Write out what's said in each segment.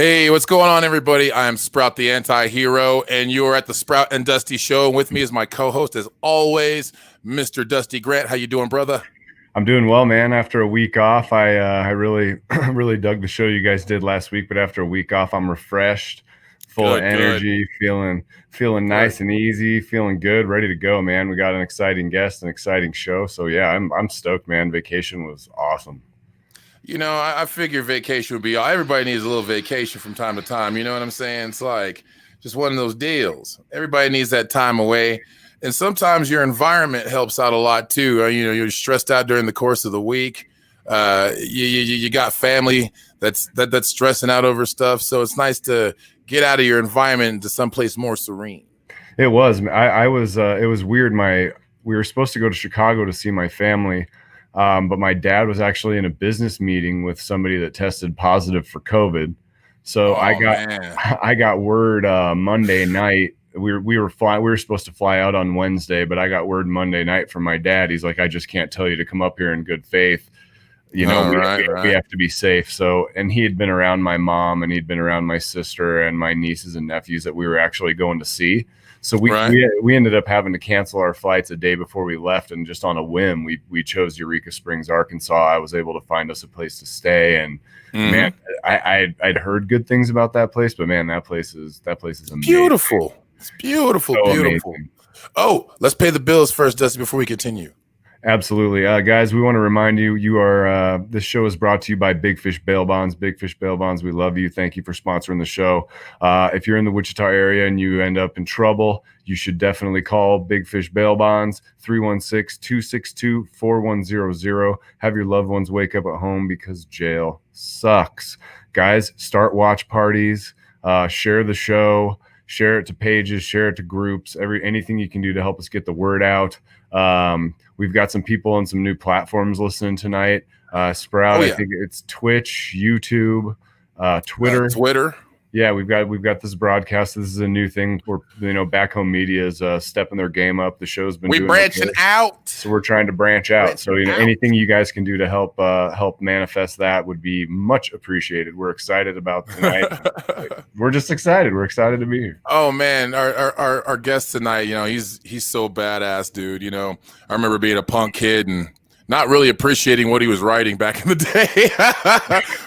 Hey, what's going on, everybody? I am Sprout the Anti-Hero, and you are at the Sprout and Dusty Show. And with me is my co-host, as always, Mr. Dusty Grant. How you doing, brother? I'm doing well, man. After a week off, I really really dug the show you guys did last week. But after a week off, I'm refreshed, full of energy, feeling nice and easy, feeling good, ready to go, man. We got an exciting guest, an exciting show. So yeah, I'm stoked, man. Vacation was awesome. You know, I figure vacation would be everybody needs a little vacation from time to time. You know what I'm saying? It's like just one of those deals. Everybody needs that time away. And sometimes your environment helps out a lot too. You know, you're stressed out during the course of the week. You got family that's stressing out over stuff. So it's nice to get out of your environment into someplace more serene. It was. I was. It was weird. We were supposed to go to Chicago to see my family. But my dad was actually in a business meeting with somebody that tested positive for COVID. So I got word Monday night. We were supposed to fly out on Wednesday, but I got word Monday night from my dad. He's like, I just can't tell you to come up here in good faith. You know, we have to be safe. So, and he had been around my mom and he'd been around my sister and my nieces and nephews that we were actually going to see. So we ended up having to cancel our flights a day before we left, and just on a whim, we chose Eureka Springs, Arkansas. I was able to find us a place to stay, and man, I'd heard good things about that place, but man, that place is amazing. Beautiful. It's beautiful, so beautiful. Amazing. Oh, let's pay the bills first, Dusty, before we continue. Absolutely. Guys, we want to remind you, this show is brought to you by Big Fish Bail Bonds. Big Fish Bail Bonds, we love you. Thank you for sponsoring the show. If you're in the Wichita area and you end up in trouble, you should definitely call Big Fish Bail Bonds, 316-262-4100. Have your loved ones wake up at home because jail sucks. Guys, start watch parties, share the show, share it to pages, share it to groups, anything you can do to help us get the word out. We've got some people on some new platforms listening tonight. Sprout, I think it's Twitch, YouTube, Twitter. Yeah, we've got this broadcast. This is a new thing where, you know, Back Home Media is stepping their game up. The show's been branching out, so we're trying to branch out. So, you know, anything you guys can do to help manifest that would be much appreciated. We're excited about tonight. We're just excited. We're excited to be here. Oh man, our guest tonight, you know, he's so badass, dude. You know, I remember being a punk kid and not really appreciating what he was writing back in the day.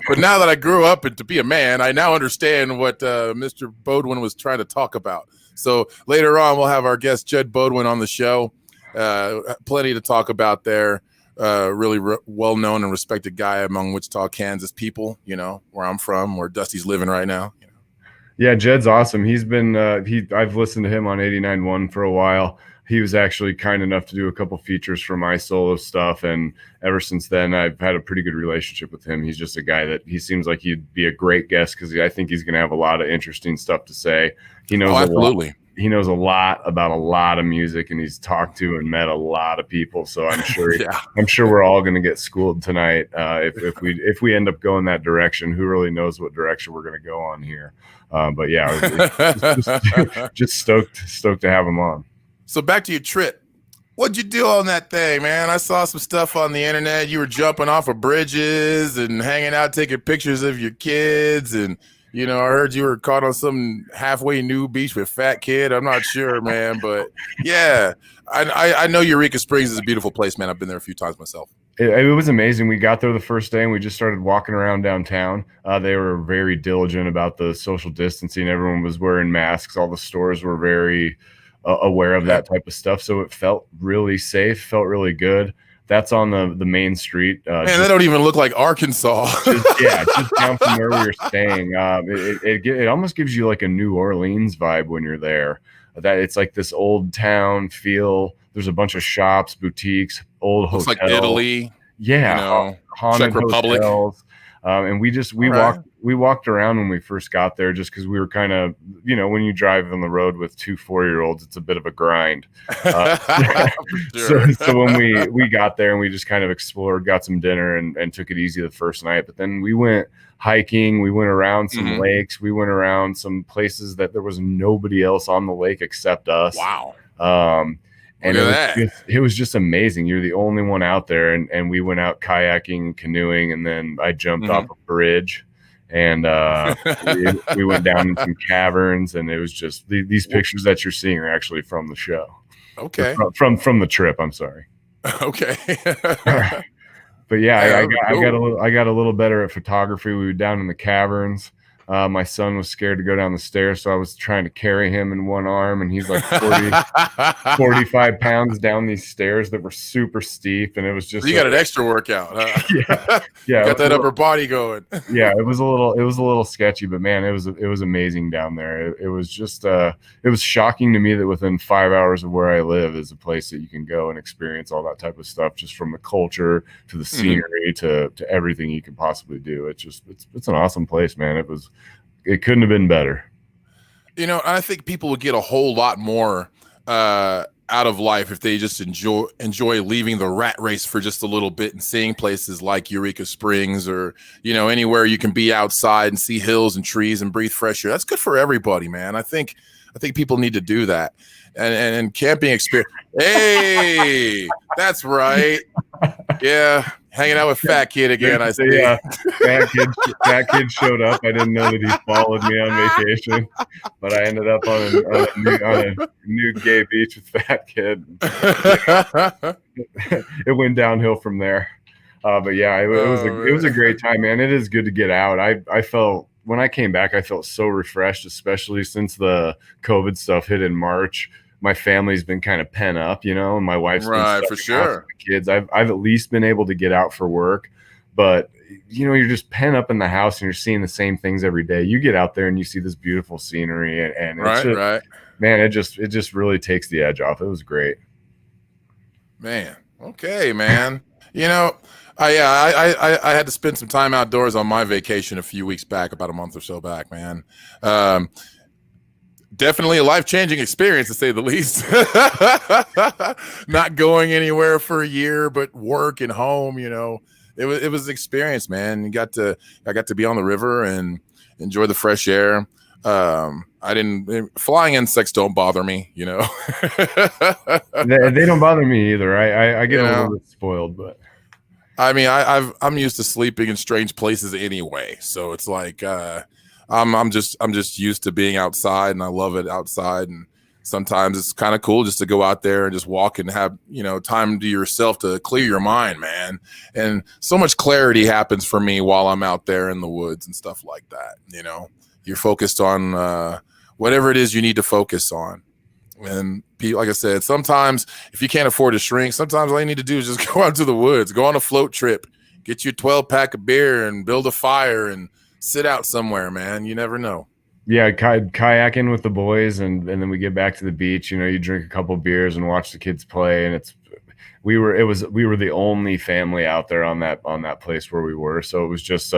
But now that I grew up and to be a man, I now understand what Mr. Beaudoin was trying to talk about. So later on, we'll have our guest Jedd Beaudoin on the show. Plenty to talk about there. Really well-known and respected guy among Wichita, Kansas people, you know, where I'm from, where Dusty's living right now. You know. Yeah, Jedd's awesome. He's been I've listened to him on 89.1 for a while. He was actually kind enough to do a couple features for my solo stuff, and ever since then, I've had a pretty good relationship with him. He's just a guy that he seems like he'd be a great guest because I think he's going to have a lot of interesting stuff to say. He knows absolutely. He knows a lot about a lot of music, and he's talked to and met a lot of people. So I'm sure I'm sure we're all going to get schooled tonight if we end up going that direction. Who really knows what direction we're going to go on here? But yeah, just stoked to have him on. So back to your trip. What'd you do on that thing, man? I saw some stuff on the internet. You were jumping off of bridges and hanging out, taking pictures of your kids. And, you know, I heard you were caught on some halfway nude beach with Fat Kid. I'm not sure, man. But, yeah, I know Eureka Springs is a beautiful place, man. I've been there a few times myself. It was amazing. We got there the first day and we just started walking around downtown. They were very diligent about the social distancing. Everyone was wearing masks. All the stores were very aware of that type of stuff, so it felt really safe, felt really good. That's on the main street. Man, they don't even look like Arkansas. just down from where we were staying. It almost gives you like a New Orleans vibe when you're there. That it's like this old town feel. There's a bunch of shops, boutiques, old hotels. Looks like Italy. Yeah, you know, haunted Czech Republic. Hotels. And we walked around when we first got there just because we were kind of, you know, when you drive on the road with 2 4-year-olds, it's a bit of a grind. So when we got there and we just kind of explored, got some dinner and took it easy the first night. But then we went hiking, we went around some lakes, we went around some places that there was nobody else on the lake except us. Wow. And it was just amazing. You're the only one out there. And we went out kayaking, canoeing, and then I jumped off a bridge and we went down in some caverns, and it was just these pictures that you're seeing are actually from the show. Okay. From the trip. I'm sorry. Okay. But yeah, Yeah, I got a little better at photography. We were down in the caverns. My son was scared to go down the stairs, so I was trying to carry him in one arm, and he's like 45 pounds down these stairs that were super steep, and it was just you got an extra workout, huh? Yeah, you got that upper body going. Yeah, it was a little sketchy, but man, it was amazing down there. It was just it was shocking to me that within 5 hours of where I live is a place that you can go and experience all that type of stuff, just from the culture to the scenery to everything you can possibly do. It's an awesome place, man. It couldn't have been better. You know, I think people would get a whole lot more out of life if they just enjoy leaving the rat race for just a little bit and seeing places like Eureka Springs, or, you know, anywhere you can be outside and see hills and trees and breathe fresh air. That's good for everybody, man. I think people need to do that. And camping experience. Hey, that's right. Yeah. Hanging out with Fat Kid again, I see. Yeah, Fat Kid showed up. I didn't know that he followed me on vacation, but I ended up on a new gay beach with Fat Kid. It went downhill from there. But yeah, it was a great time, man. It is good to get out. I felt, when I came back, I felt so refreshed, especially since the COVID stuff hit in March. My family's been kind of pent up, you know, and my wife's been for sure. The kids. I've at least been able to get out for work, but you know, you're just pent up in the house and you're seeing the same things every day. You get out there and you see this beautiful scenery, and it's just, man, it just really takes the edge off. It was great, man. Okay, man. You know, I had to spend some time outdoors on my vacation a few weeks back, about a month or so back, man. Definitely a life-changing experience, to say the least. Not going anywhere for a year, but work and home, you know. It was an experience, man. I got to be on the river and enjoy the fresh air. Flying insects don't bother me, you know. they don't bother me either. I get a little bit spoiled, but I mean, I'm used to sleeping in strange places anyway, so it's like I'm just used to being outside, and I love it outside. And sometimes it's kind of cool just to go out there and just walk and have, you know, time to yourself to clear your mind, man. And so much clarity happens for me while I'm out there in the woods and stuff like that. You know, you're focused on whatever it is you need to focus on. And like I said, sometimes if you can't afford to shrink, sometimes all you need to do is just go out to the woods, go on a float trip, get you a 12-pack of beer and build a fire and sit out somewhere, man. You never know. Yeah, kayaking with the boys, and then we get back to the beach. You know, you drink a couple beers and watch the kids play, and we were the only family out there on that place where we were. So it was just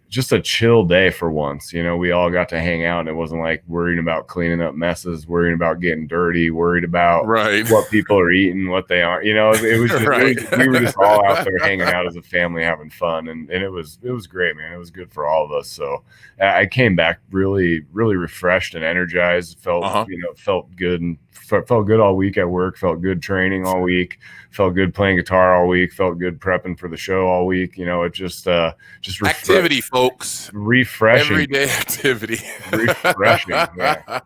just a chill day for once. You know, we all got to hang out, and it wasn't like worrying about cleaning up messes, worrying about getting dirty, worried about what people are eating, what they aren't. You know, it was just, we were just all out there hanging out as a family, having fun, and it was great, man. It was good for all of us. So I came back really, really refreshed and energized. Felt felt good, and felt good all week at work. Felt good training all week. Felt good playing guitar all week. Felt good prepping for the show all week. You know, it just activity, folks. Refreshing. Everyday activity. Refreshing. Yeah.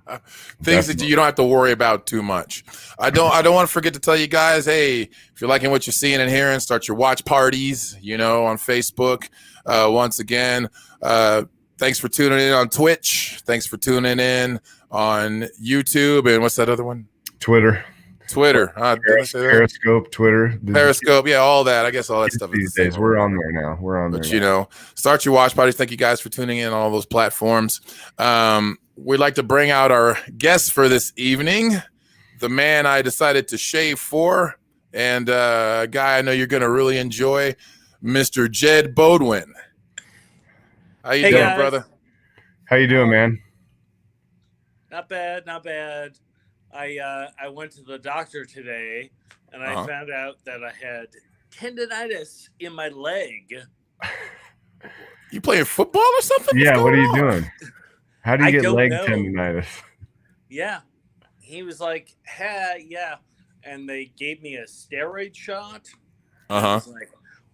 Things that you don't have to worry about too much. I don't want to forget to tell you guys, hey, if you're liking what you're seeing and hearing, start your watch parties, you know, on Facebook. Once again, thanks for tuning in on Twitch. Thanks for tuning in on YouTube. And what's that other one? Twitter. Periscope, Twitter. Periscope, yeah, all that. I guess all that stuff. These days, we're on there now. But you know, start your watch parties. Thank you guys for tuning in on all those platforms. We'd like to bring out our guest for this evening, the man I decided to shave for, and a guy I know you're going to really enjoy, Mr. Jedd Beaudoin. How you doing, brother? How you doing, man? Not bad. I went to the doctor today, and I found out that I had tendonitis in my leg. You playing football or something? Yeah, what are you doing? How do you get leg tendonitis? Yeah. He was like, hey, yeah. And they gave me a steroid shot. I was like,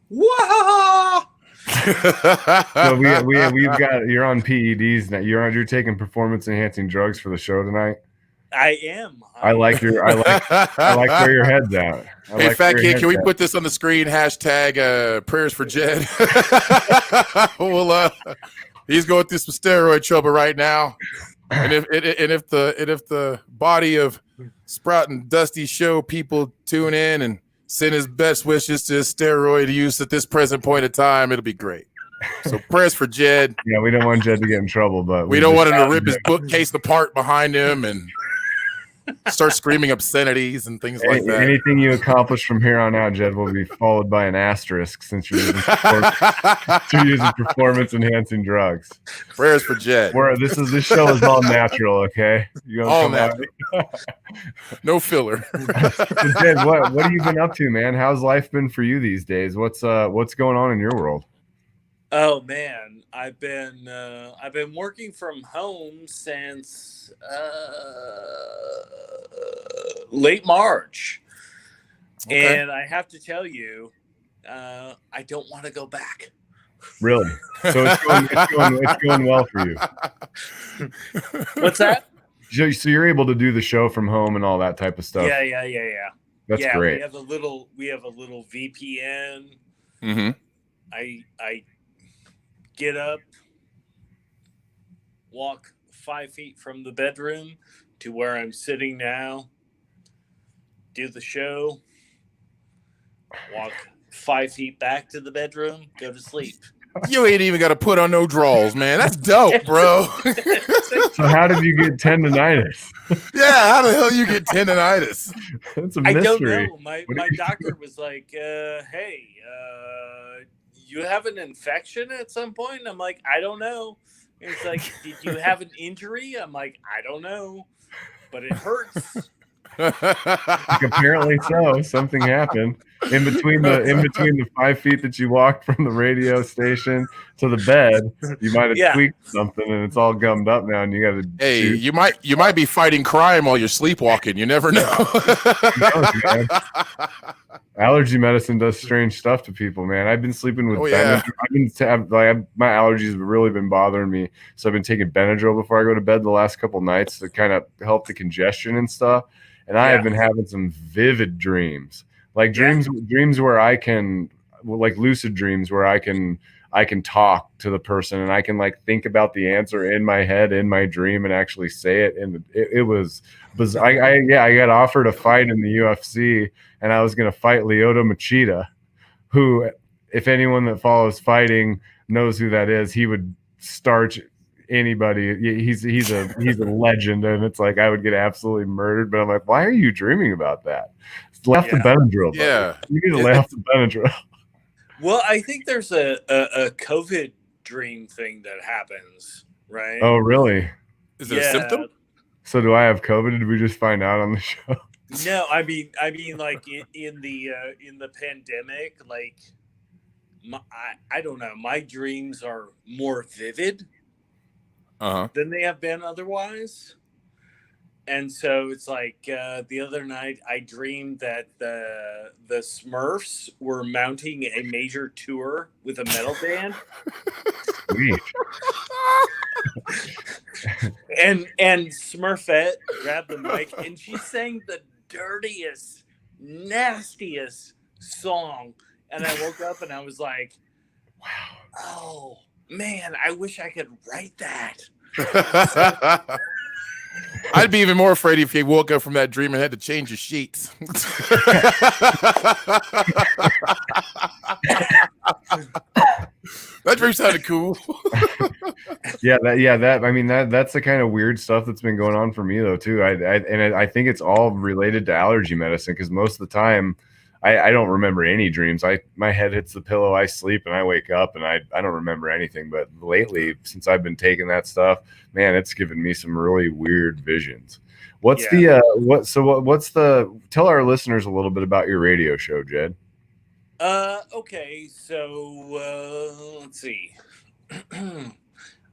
whoa! So we've got, you're on PEDs now. You're taking performance enhancing drugs for the show tonight. I am. I like where your head's at. Hey, fat kid, can we put this on the screen? Hashtag prayers for Jedd. Well, he's going through some steroid trouble right now. And if the body of Sprout and Dusty show people tune in and send his best wishes to his steroid use at this present point in time, it'll be great. So prayers for Jedd. Yeah, we don't want Jedd to get in trouble, but we don't want him to rip his bookcase apart behind him and start screaming obscenities and things like that. Anything you accomplish from here on out, Jedd, will be followed by an asterisk since you're using performance enhancing drugs. Prayers for Jedd. This show is all natural, okay? All natural. No filler. So Jedd, what have you been up to, man? How's life been for you these days? What's going on in your world? Oh man, I've been working from home since late March, okay. And I have to tell you, I don't want to go back. Really? So it's going well for you. What's that? So you're able to do the show from home and all that type of stuff. Yeah. That's great. We have a little VPN. Mm-hmm. I get up, walk 5 feet from the bedroom to where I'm sitting now, do the show, walk 5 feet back to the bedroom, go to sleep. You ain't even got to put on no drawers, man. That's dope, bro. So how did you get tendonitis? Yeah, how the hell you get tendonitis? That's a mystery. I don't know. My doctor was like, hey, you have an infection at some point? I'm like, I don't know. And it's like, did you have an injury? I'm like, I don't know, but it hurts. Like, apparently so. Something happened in between the 5 feet that you walked from the radio station to the bed. You might have tweaked something, and it's all gummed up now. And you got to. Hey, you might be fighting crime while you're sleepwalking. You never know. Allergy medicine does strange stuff to people, man. I've been sleeping with Benadryl. My allergies have really been bothering me, so I've been taking Benadryl before I go to bed the last couple nights to kind of help the congestion and stuff. And I have been having some vivid dreams, like dreams where I can, like lucid dreams where I can talk to the person and I can like think about the answer in my head in my dream and actually say it. And it was I got offered a fight in the UFC, and I was going to fight Lyoto Machida, who, if anyone that follows fighting knows who that is, he would starch anybody. He's a legend, and it's like I would get absolutely murdered. But I'm like, why are you dreaming about that? Lay off the Benadryl. Buddy. Yeah, you need to lay off the Benadryl. Well, I think there's a COVID dream thing that happens, right? Oh, really? Is it a symptom? So do I have COVID? Did we just find out on the show? No, I mean, like in the pandemic, like I don't know. My dreams are more vivid than they have been otherwise. And so it's like the other night I dreamed that the Smurfs were mounting a major tour with a metal band. Sweet. and Smurfette grabbed the mic and she sang the dirtiest, nastiest song. And I woke up and I was like, wow, oh man, I wish I could write that. I'd be even more afraid if you woke up from that dream and had to change your sheets. That dream sounded cool. That's the kind of weird stuff that's been going on for me though too. I think it's all related to allergy medicine, because most of the time I don't remember any dreams. My head hits the pillow, I sleep, and I wake up, and I don't remember anything. But lately, since I've been taking that stuff, man, it's given me some really weird visions. Tell our listeners a little bit about your radio show, Jedd. Okay, so let's see.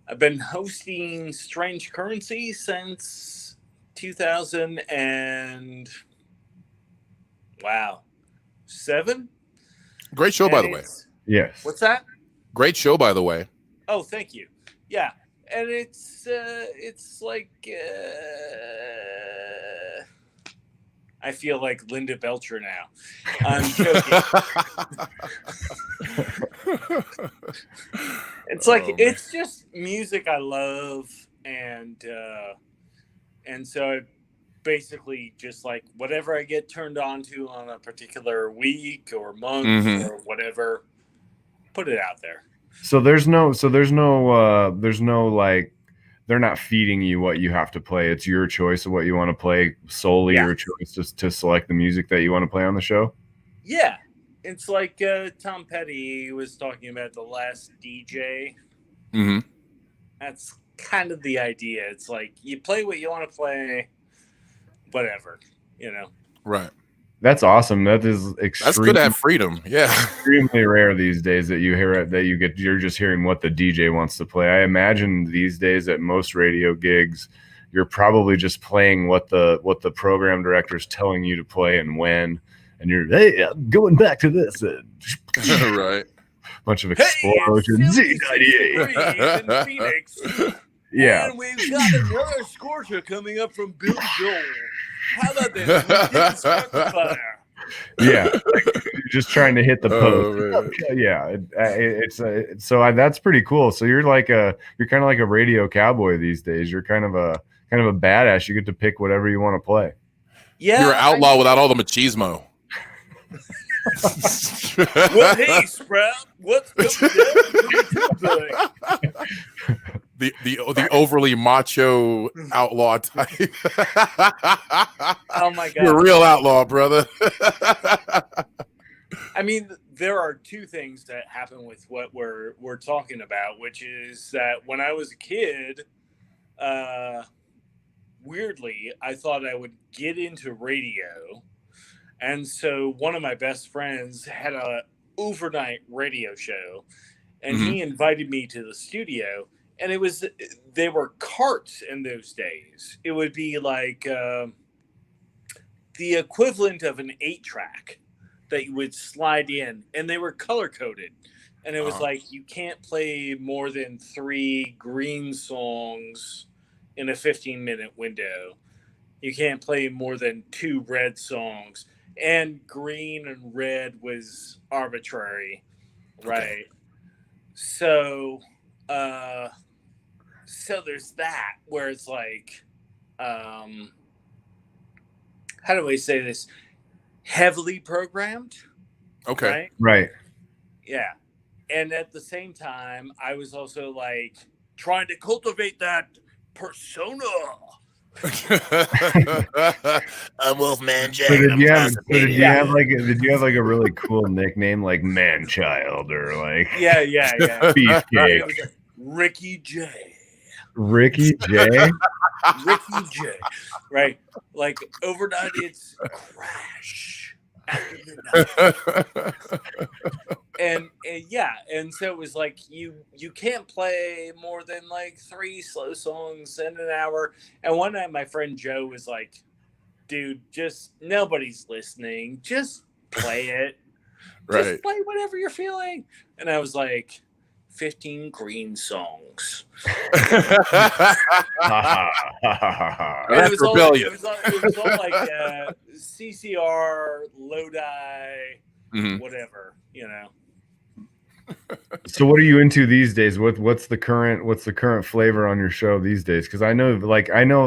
I've been hosting Strange Currency since 2007. Great show, by the way. Yes. What's that? Great show, by the way. Oh, thank you. Yeah, and it's like I feel like Linda Belcher now. I'm joking. It's like it's just music I love, and so I basically just like whatever I get turned on to on a particular week or month or whatever, put it out there. So there's no like, they're not feeding you what you have to play. It's your choice of what you want to play, solely your choice to select the music that you want to play on the show. Yeah. It's like Tom Petty was talking about The Last DJ. Mm-hmm. That's kind of the idea. It's like you play what you want to play, whatever, you know. Right. That's awesome. That is that's good to have freedom. Yeah. Extremely rare these days that you hear it, that you're just hearing what the DJ wants to play. I imagine these days at most radio gigs, you're probably just playing what the program director is telling you to play and when. And you're, hey, I'm going back to this. Right. Bunch of explosions. Z98 in Phoenix. Yeah. And we've got another scorcher coming up from Bill Joel. How about this? We didn't start the fire. Yeah. You're just trying to hit the post. Yeah. That's pretty cool. So you're kind of like a radio cowboy these days. You're kind of a badass. You get to pick whatever you want to play. Yeah. You're an outlaw without all the machismo. Well, hey, Sprout, what's going on? The overly macho outlaw type. Oh my god, you're a real outlaw, brother. I mean, there are two things that happen with what we're talking about, which is that when I was a kid, weirdly, I thought I would get into radio. And so one of my best friends had a overnight radio show, and he invited me to the studio. And they were carts in those days. It would be like the equivalent of an 8-track that you would slide in, and they were color coded. And it was like, you can't play more than 3 green songs in a 15-minute window. You can't play more than 2 red songs. And green and red was arbitrary, right? Okay. So there's that, where it's like, how do I say this? Heavily programmed. Okay. Right. Yeah. And at the same time, I was also like trying to cultivate that persona. I'm Wolfman Jack. So did you have like a really cool nickname, like Man Child, or like Beefcake? Ricky J. Ricky J. Ricky J. Right. Like overnight it's Crash after midnight. and so it was like you can't play more than like 3 slow songs in an hour. And one night my friend Joe was like, dude, just nobody's listening, just play it. Right. Just play whatever you're feeling. And I was like, 15 green songs. It was all like CCR, Lodi, whatever, you know. So what are you into these days? What's the current flavor on your show these days? Because I know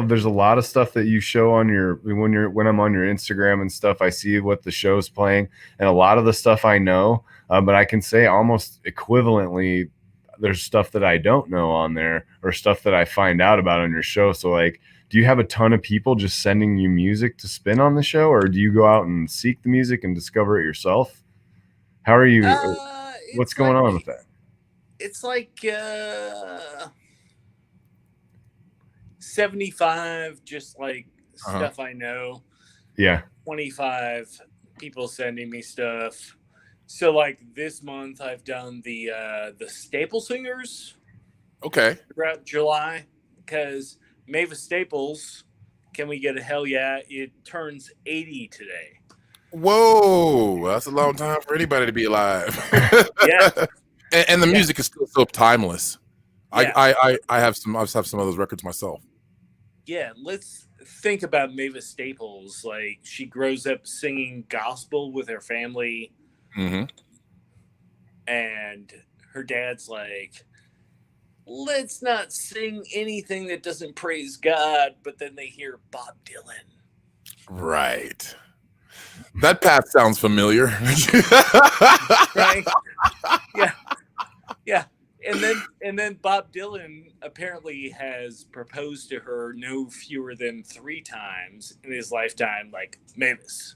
there's a lot of stuff that you show on when I'm on your Instagram and stuff. I see what the show's playing, and a lot of the stuff I know, but I can say almost equivalently, there's stuff that I don't know on there, or stuff that I find out about on your show. So like, do you have a ton of people just sending you music to spin on the show, or do you go out and seek the music and discover it yourself? How are you? What's going on with that? It's like 75 just like stuff I know. Yeah. 25 people sending me stuff. So like this month I've done the Staple Singers. Okay. Throughout July, because Mavis Staples, can we get a hell yeah? It turns 80 today. Whoa, that's a long time for anybody to be alive. Yeah. and the music is still so timeless. Yeah. I have some of those records myself. Yeah, let's think about Mavis Staples. Like, she grows up singing gospel with her family, and her dad's like, let's not sing anything that doesn't praise God. But then they hear Bob Dylan. Right. That path sounds familiar. Right? Yeah. Yeah. And then Bob Dylan apparently has proposed to her no fewer than 3 times in his lifetime, like, Mavis,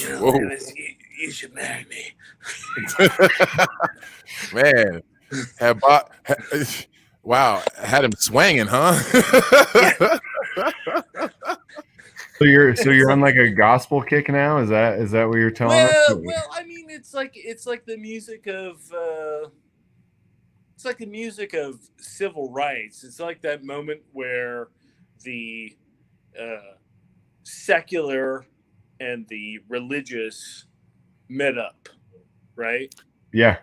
Mavis, you should marry me. Man, wow, had him swinging, huh? So you're on like a gospel kick now? Is that what you're telling us? Well, I mean, it's like the music of civil rights. It's like that moment where the secular and the religious met up, right? Yeah.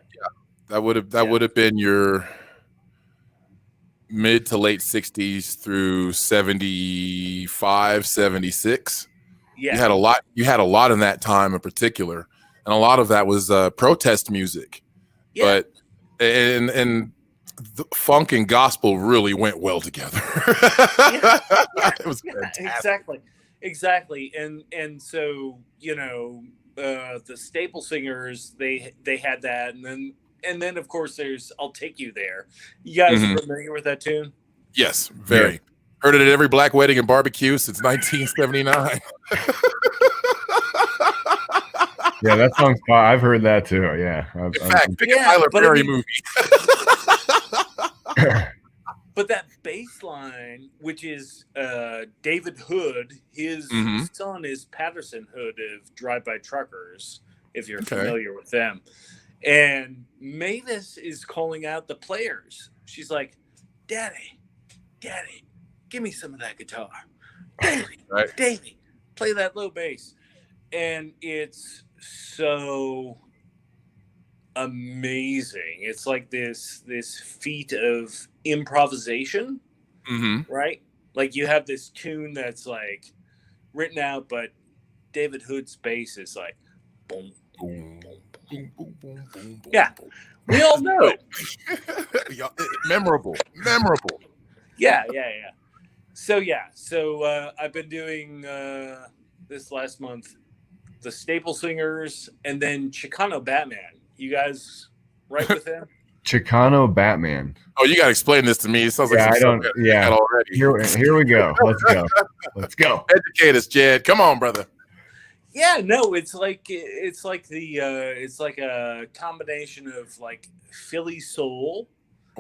That would have been your mid to late 60s through 75, 76. Yeah. You had a lot in that time in particular, and a lot of that was protest music. Yeah. But and the funk and gospel really went well together. It was fantastic. Exactly. And so, the Staple Singers, they had that, and then of course there's I'll Take You There. You guys are familiar with that tune? Yes, very. Yeah. Heard it at every black wedding and barbecue since 1979. Yeah, that song's fun. I've heard that too. Yeah. In fact, pick a Tyler Perry movie. But that bass line, which is David Hood, his son is Patterson Hood of Drive-By Truckers, if you're familiar with them. And Mavis is calling out the players. She's like, Daddy, give me some of that guitar. Davey, play that low bass. And it's so amazing. It's like this feat of improvisation, right? Like, you have this tune that's like written out, but David Hood's bass is like boom, boom, boom, boom, boom, boom, boom. Yeah, we all know it. Memorable. Yeah. So I've been doing this last month the Staple Singers and then Chicano Batman. You guys right with him? Chicano Batman. Oh, you got to explain this to me. It sounds like I don't. Yeah. Already. Here we go. Let's go. Educate us, Jedd. Come on, brother. Yeah, no, it's like a combination of like Philly soul,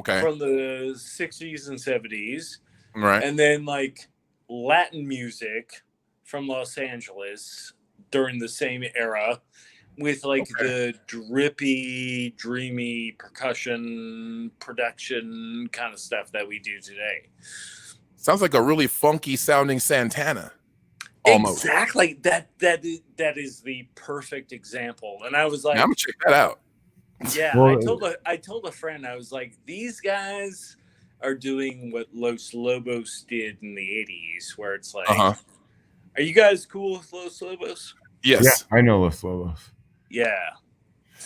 from the 60s and 70s, right, and then like Latin music from Los Angeles during the same era, with like the drippy, dreamy percussion production kind of stuff that we do today. Sounds like a really funky sounding Santana. Almost. Exactly. That is the perfect example. And I was like, I'm gonna check that out. Yeah, well, I told a friend, I was like, these guys are doing what Los Lobos did in the 80s, where it's like, are you guys cool with Los Lobos? Yes. Yeah, I know Los Lobos. Yeah.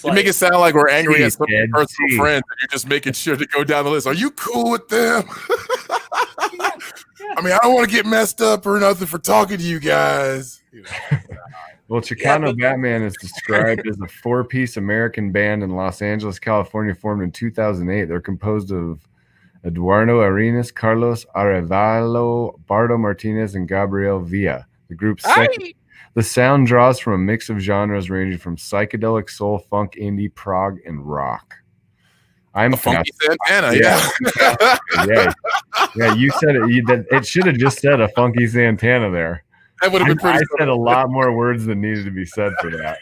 You make it sound like we're angry at some personal friends, and you're just making sure to go down the list. Are you cool with them? Yeah. I mean, I don't want to get messed up or nothing for talking to you guys. Well, Chicano Batman is described as a 4-piece American band in Los Angeles, California, formed in 2008. They're composed of Eduardo Arenas, Carlos Arevalo, Bardo Martinez, and Gabriel Villa. The group's the sound draws from a mix of genres ranging from psychedelic, soul, funk, indie, prog, and rock. I'm funky Santana, yeah. You said it. It should have just said a funky Santana there. That would have been pretty. I said a lot more words than needed to be said for that.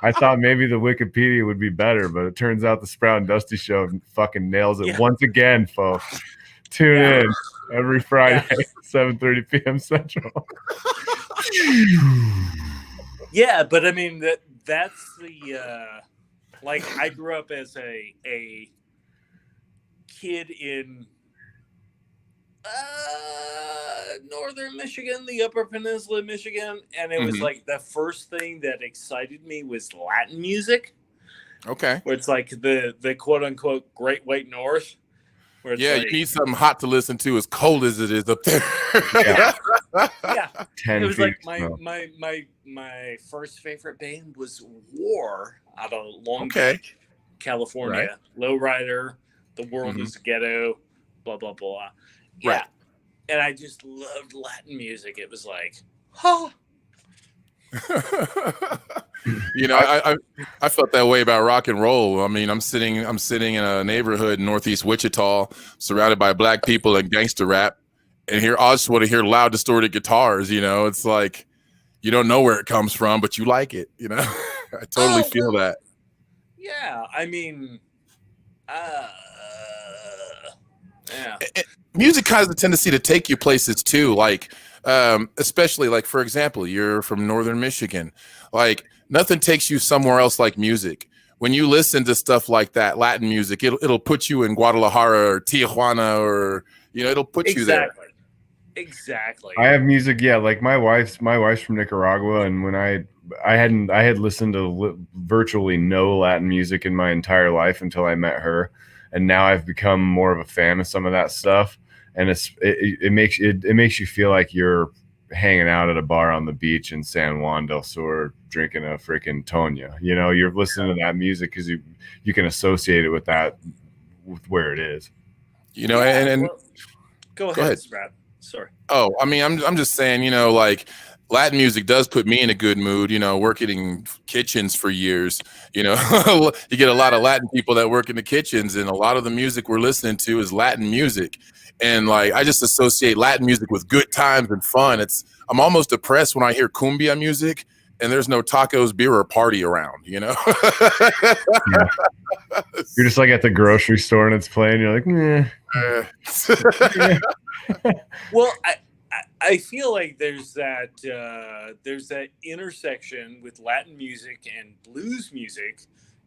I thought maybe the Wikipedia would be better, but it turns out the Sprout and Dusty Show fucking nails it once again, folks. Tune in every Friday, 7:30 p.m. Central. Yeah, but I mean that's Like I grew up as a kid in northern Michigan, the Upper Peninsula of Michigan, and it was like the first thing that excited me was Latin music. Okay. Where it's like the quote unquote Great White North. Where it's Yeah, like, you need something hot to listen to as cold as it is up there. yeah. 10 It was feet like my first favorite band was War out of Long Okay. Beach, California. Right. Lowrider, The World is a Ghetto, blah blah blah. Yeah. Right. And I just loved Latin music. It was like, huh. You know, I felt that way about rock and roll. I mean, I'm sitting in a neighborhood in Northeast Wichita, surrounded by black people and gangster rap, and I just want to hear loud, distorted guitars. You know, it's like you don't know where it comes from, but you like it. You know, I totally feel that. Yeah, I mean, yeah. Music has a tendency to take you places too, like especially like, for example, you're from northern Michigan. Like nothing takes you somewhere else like music. When you listen to stuff like that, Latin music, it'll put you in Guadalajara or Tijuana, or it'll put you there. Exactly. I have music, yeah. Like my wife's from Nicaragua, and when I had listened to virtually no Latin music in my entire life until I met her, and now I've become more of a fan of some of that stuff. And it makes you feel like you're hanging out at a bar on the beach in San Juan del Sur drinking a freaking Tonya. You know, you're listening to that music because you can associate it with where it is. You know, and well, go ahead. Brad. Sorry. Oh, I mean, I'm just saying, like Latin music does put me in a good mood. You know, working in kitchens for years, you get a lot of Latin people that work in the kitchens, and a lot of the music we're listening to is Latin music. And like, I just associate Latin music with good times and fun. I'm almost depressed when I hear cumbia music and there's no tacos, beer, or party around, Yeah. You're just like at the grocery store and it's playing. You're like, yeah. Well, I feel like there's that intersection with Latin music and blues music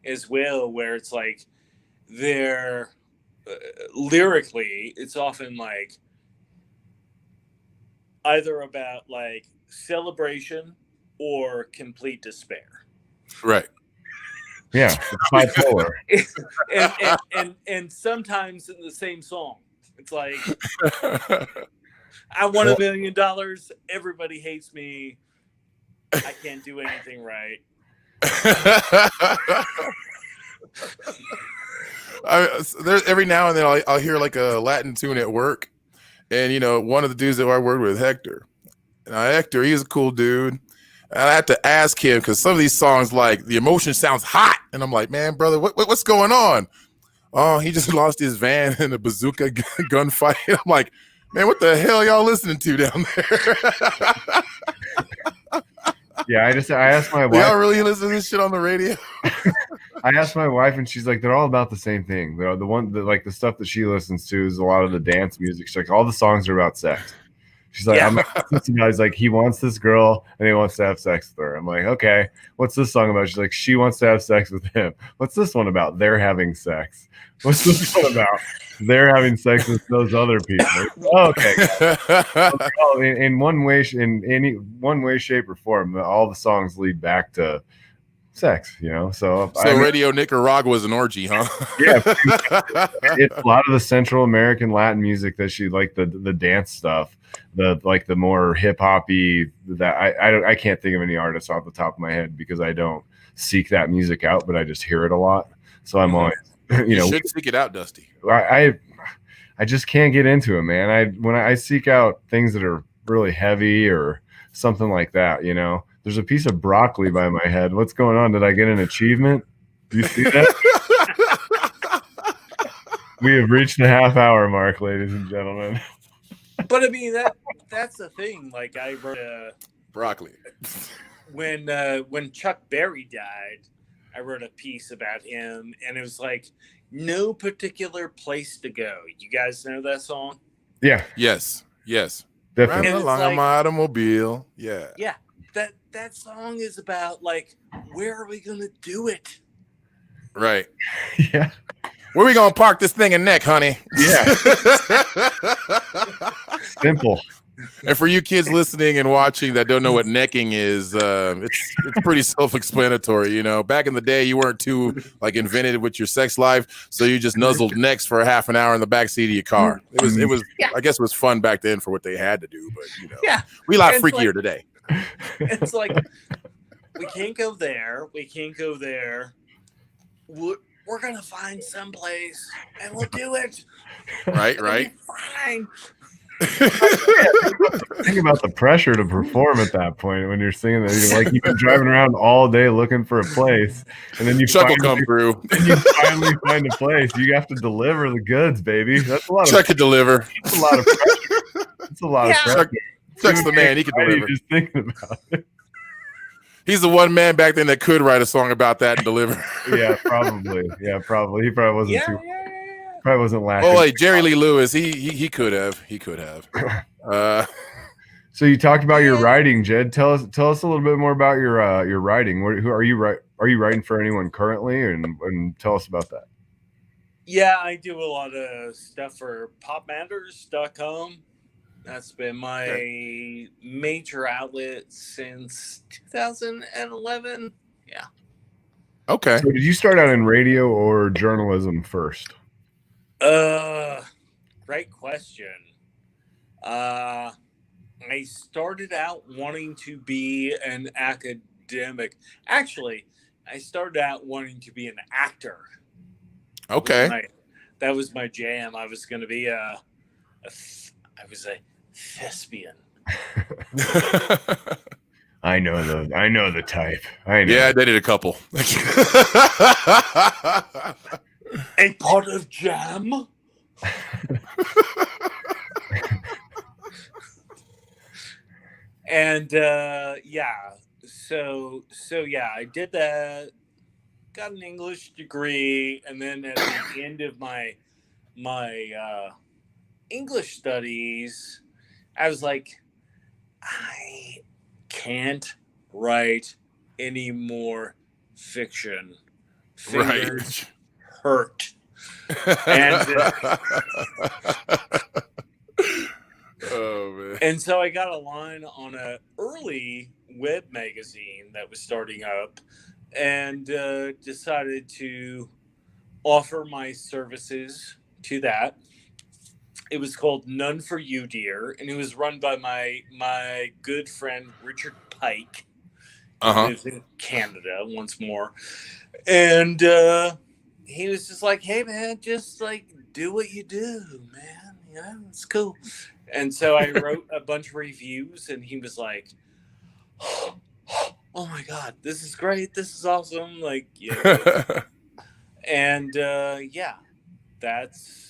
as well, where it's like they're lyrically, it's often like either about like celebration or complete despair. Right. Yeah, it's bipolar. and sometimes in the same song. It's like, I won $1 million. Everybody hates me. I can't do anything right. There's every now and then I'll hear like a Latin tune at work, and one of the dudes that I worked with, Hector. Now Hector, he's a cool dude. And I had to ask him because some of these songs, like the emotion sounds hot, and I'm like, man, brother, what's going on? Oh, he just lost his van in a bazooka gunfight. I'm like, man, what the hell y'all listening to down there? Yeah, I asked my wife. Y'all really listen to this shit on the radio? I asked my wife, and she's like, they're all about the same thing. They're the one that, like, the stuff that she listens to is a lot of the dance music. She's like, all the songs are about sex. She's like, I'm he's like, he wants this girl and he wants to have sex with her. I'm like, okay, what's this song about? She's like, she wants to have sex with him. What's this one about? They're having sex. What's this one about? They're having sex with those other people. Okay. In one way, any one way, shape, or form, all the songs lead back to sex, So Radio Nicaragua is an orgy, huh? Yeah, it's a lot of the Central American Latin music that she like the dance stuff, the more hip hoppy. That I can't think of any artists off the top of my head because I don't seek that music out, but I just hear it a lot. So I'm always, you should seek it out, Dusty. I just can't get into it, man. When I seek out things that are really heavy or something like that, There's a piece of broccoli by my head. What's going on? Did I get an achievement? Do you see that? We have reached the half-hour mark, ladies and gentlemen. But I mean that's the thing. Like I wrote broccoli. When Chuck Berry died, I wrote a piece about him, and it was like no particular place to go. You guys know that song? Yeah. Yes. Definitely. Right along my automobile. Yeah. Yeah. That song is about like, where are we gonna do it? Right. Yeah. Where we gonna park this thing in Neck, honey? Yeah. Simple. And for you kids listening and watching that don't know what necking is, it's pretty self-explanatory. You know, back in the day, you weren't too like invented with your sex life, so you just nuzzled necks for half an hour in the backseat of your car. It was Yeah. I guess it was fun back then for what they had to do, but you know, Yeah, we a lot it's freakier like- today. It's like we can't go there. We can't go there. We're gonna find someplace and we'll do it. Right, It'll right. be fine. Think about the pressure to perform at that point when you're singing that. You're like, you've been driving around all day looking for a place, and then you Chuck will come through. and you finally find a place. You have to deliver the goods, baby. That's a lot Chuck could deliver. That's a lot of pressure. That's a lot of pressure. Chuck's the man. He can deliver. Just thinking about it. He's the one man back then that could write a song about that and deliver. Yeah, probably. Yeah, probably. He probably wasn't too. Probably wasn't laughing. Oh, like Jerry Lee Lewis, he could have. He could have. So you talked about your writing, Jedd. Tell us a little bit more about your writing. Who are you writing for anyone currently, and tell us about that. Yeah, I do a lot of stuff for popmatters.com. That's been my major outlet since 2011. Yeah. Okay. So did you start out in radio or journalism first? Great question. I started out wanting to be an academic. Actually, I started out wanting to be an actor. Okay. That was my jam. I was going to be I was a thespian. I know the type. I know. Yeah, I dated a couple. A pot of jam. And yeah, so yeah, I did that. Got an English degree, and then at the end of my English studies, I was like, I can't write any more fiction. Fingers hurt. And oh man. And so I got a line on an early web magazine that was starting up, and decided to offer my services to that. It was called None for You, Dear, and it was run by my good friend Richard Pike. He lives in Canada once more. And he was just like, hey man, just like do what you do, man. You know, it's cool. And so I wrote a bunch of reviews, and he was like, oh my God, this is great. This is awesome. Like, yeah. And yeah, that's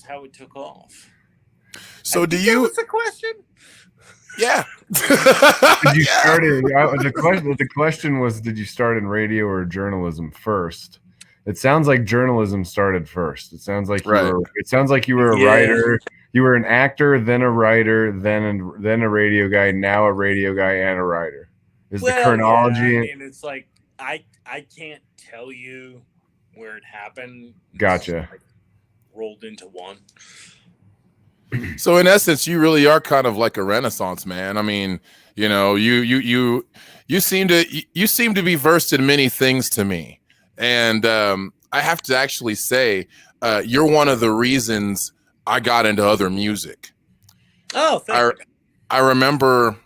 how it took off. So do you? That's a question. Yeah. Did you start in, the question was, did you start in radio or journalism first? It sounds like journalism started first. It sounds like you were a writer. You were an actor, then a writer, then a radio guy, now a radio guy and a writer. Is the chronology? Yeah, I mean, it's like I can't tell you where it happened. Gotcha. Like rolled into one. So in essence, you really are kind of like a Renaissance man. I mean, you know, you seem to be versed in many things to me, and I have to actually say, you're one of the reasons I got into other music. Oh, thank you. I remember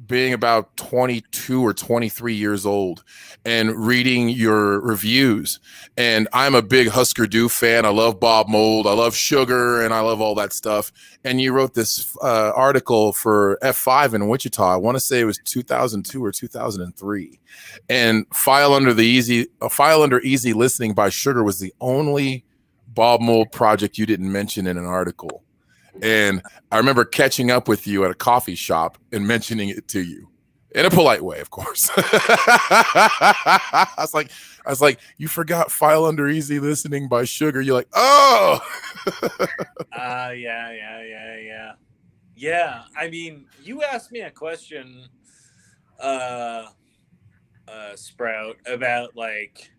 being about 22 or 23 years old and reading your reviews. And I'm a big Husker Du fan. I love Bob Mould. I love Sugar, and I love all that stuff. And you wrote this article for F5 in Wichita. I want to say it was 2002 or 2003. And File Under Easy Listening by Sugar was the only Bob Mould project you didn't mention in an article. And I remember catching up with you at a coffee shop and mentioning it to you in a polite way, of course. I was like, you forgot File Under Easy Listening by Sugar. You're like, oh. Yeah. I mean, you asked me a question, Sprout, about like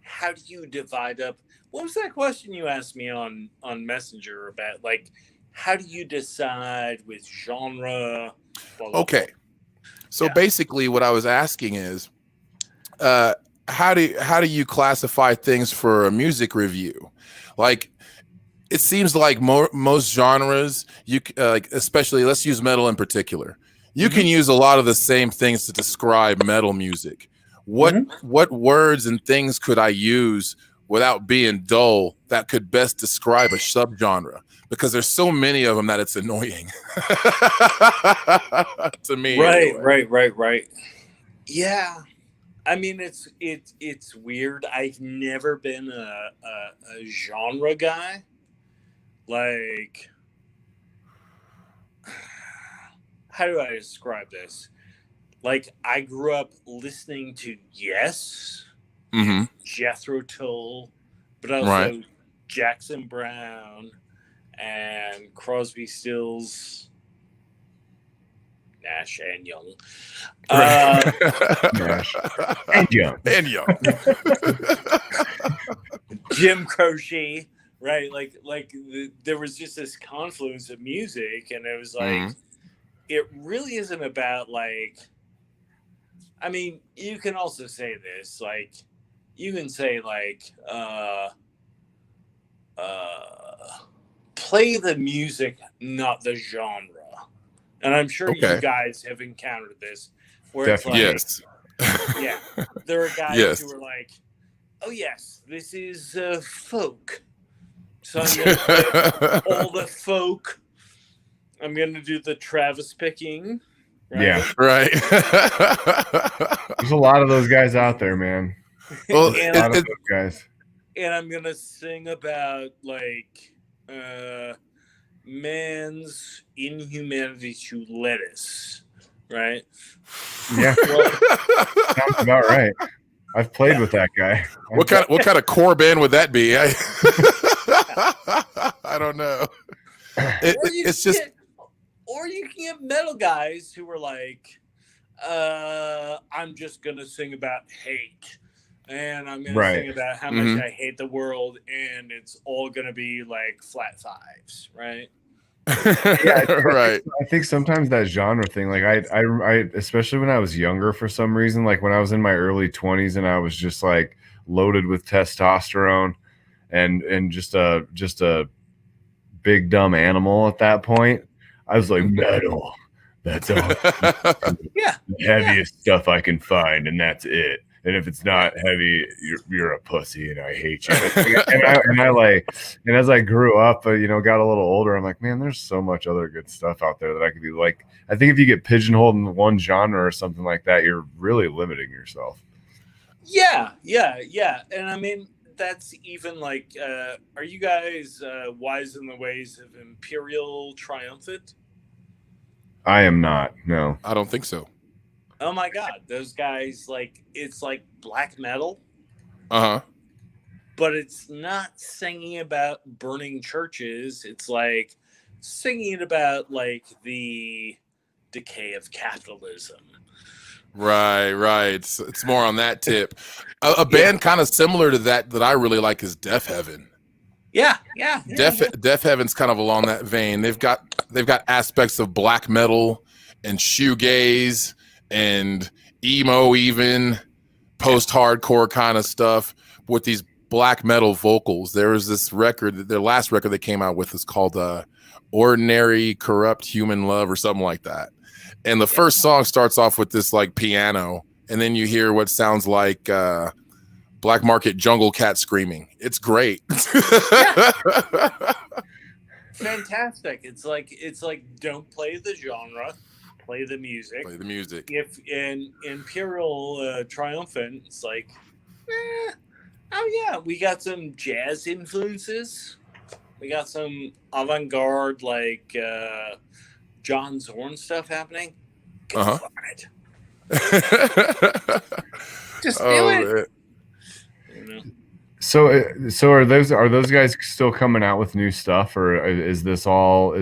how do you divide up? What was that question you asked me on Messenger about? Like, how do you decide with genre? Blah, blah, Okay. blah. So basically, what I was asking is, how do you classify things for a music review? Like, it seems like most genres, like, especially, let's use metal in particular. You can use a lot of the same things to describe metal music. What words and things could I use without being dull that could best describe a subgenre? Because there's so many of them that it's annoying to me. Right, anyway. right. Yeah. I mean, it's weird. I've never been a genre guy. Like, how do I describe this? Like, I grew up listening to Yes, Jethro Tull, but also Jackson Browne and Crosby, Stills, Nash and Young. Nash and Young. And Young. Jim Croce, right? There was just this confluence of music, and it was like, it really isn't about, like, I mean, you can also say this, like, you can say, like, play the music, not the genre. And I'm sure you guys have encountered this, where Definitely. it's like, yeah, there are guys who are like, oh yes, this is folk, so I'm going to play all the folk. I'm going to do the Travis picking. Right? Yeah, right. There's a lot of those guys out there, man. Well, a lot of those guys. And I'm going to sing about, like, man's inhumanity to lettuce, right? Yeah, sounds about right. I've played with that guy. What kind of core band would that be? I don't know. It's just, or you can get metal guys who are like, I'm just gonna sing about hate, and I'm gonna sing about how much I hate the world, and it's all gonna be like flat fives, right? I think sometimes that genre thing, like I especially when I was younger, for some reason, like when I was in my early 20s and I was just like loaded with testosterone and just a big dumb animal at that point, I was like, metal, that's all the heaviest stuff I can find, and that's it. And if it's not heavy, you're a pussy, and I hate you. And as I grew up, got a little older, I'm like, man, there's so much other good stuff out there that I could be like. I think if you get pigeonholed in one genre or something like that, you're really limiting yourself. Yeah. And I mean, that's even like, are you guys wise in the ways of Imperial Triumphant? I am not. No, I don't think so. Oh my God, those guys, like, it's like black metal. But it's not singing about burning churches. It's like singing about, like, the decay of capitalism. Right. It's more on that tip. A band kind of similar to that I really like is Deaf Heaven. Yeah. Deaf Heaven's kind of along that vein. They've got aspects of black metal and shoegaze and emo, even post-hardcore kind of stuff with these black metal vocals. There was this record, their last record they came out with is called Ordinary Corrupt Human Love or something like that. And the first song starts off with this like piano, and then you hear what sounds like Black Market Jungle Cat screaming. It's great. Fantastic. It's like don't play the genre, play the music. If in Imperial Triumphant, it's like, oh yeah, we got some jazz influences. We got some avant-garde, like John Zorn stuff happening. Go for it. Just do it. So are those guys still coming out with new stuff, or is this all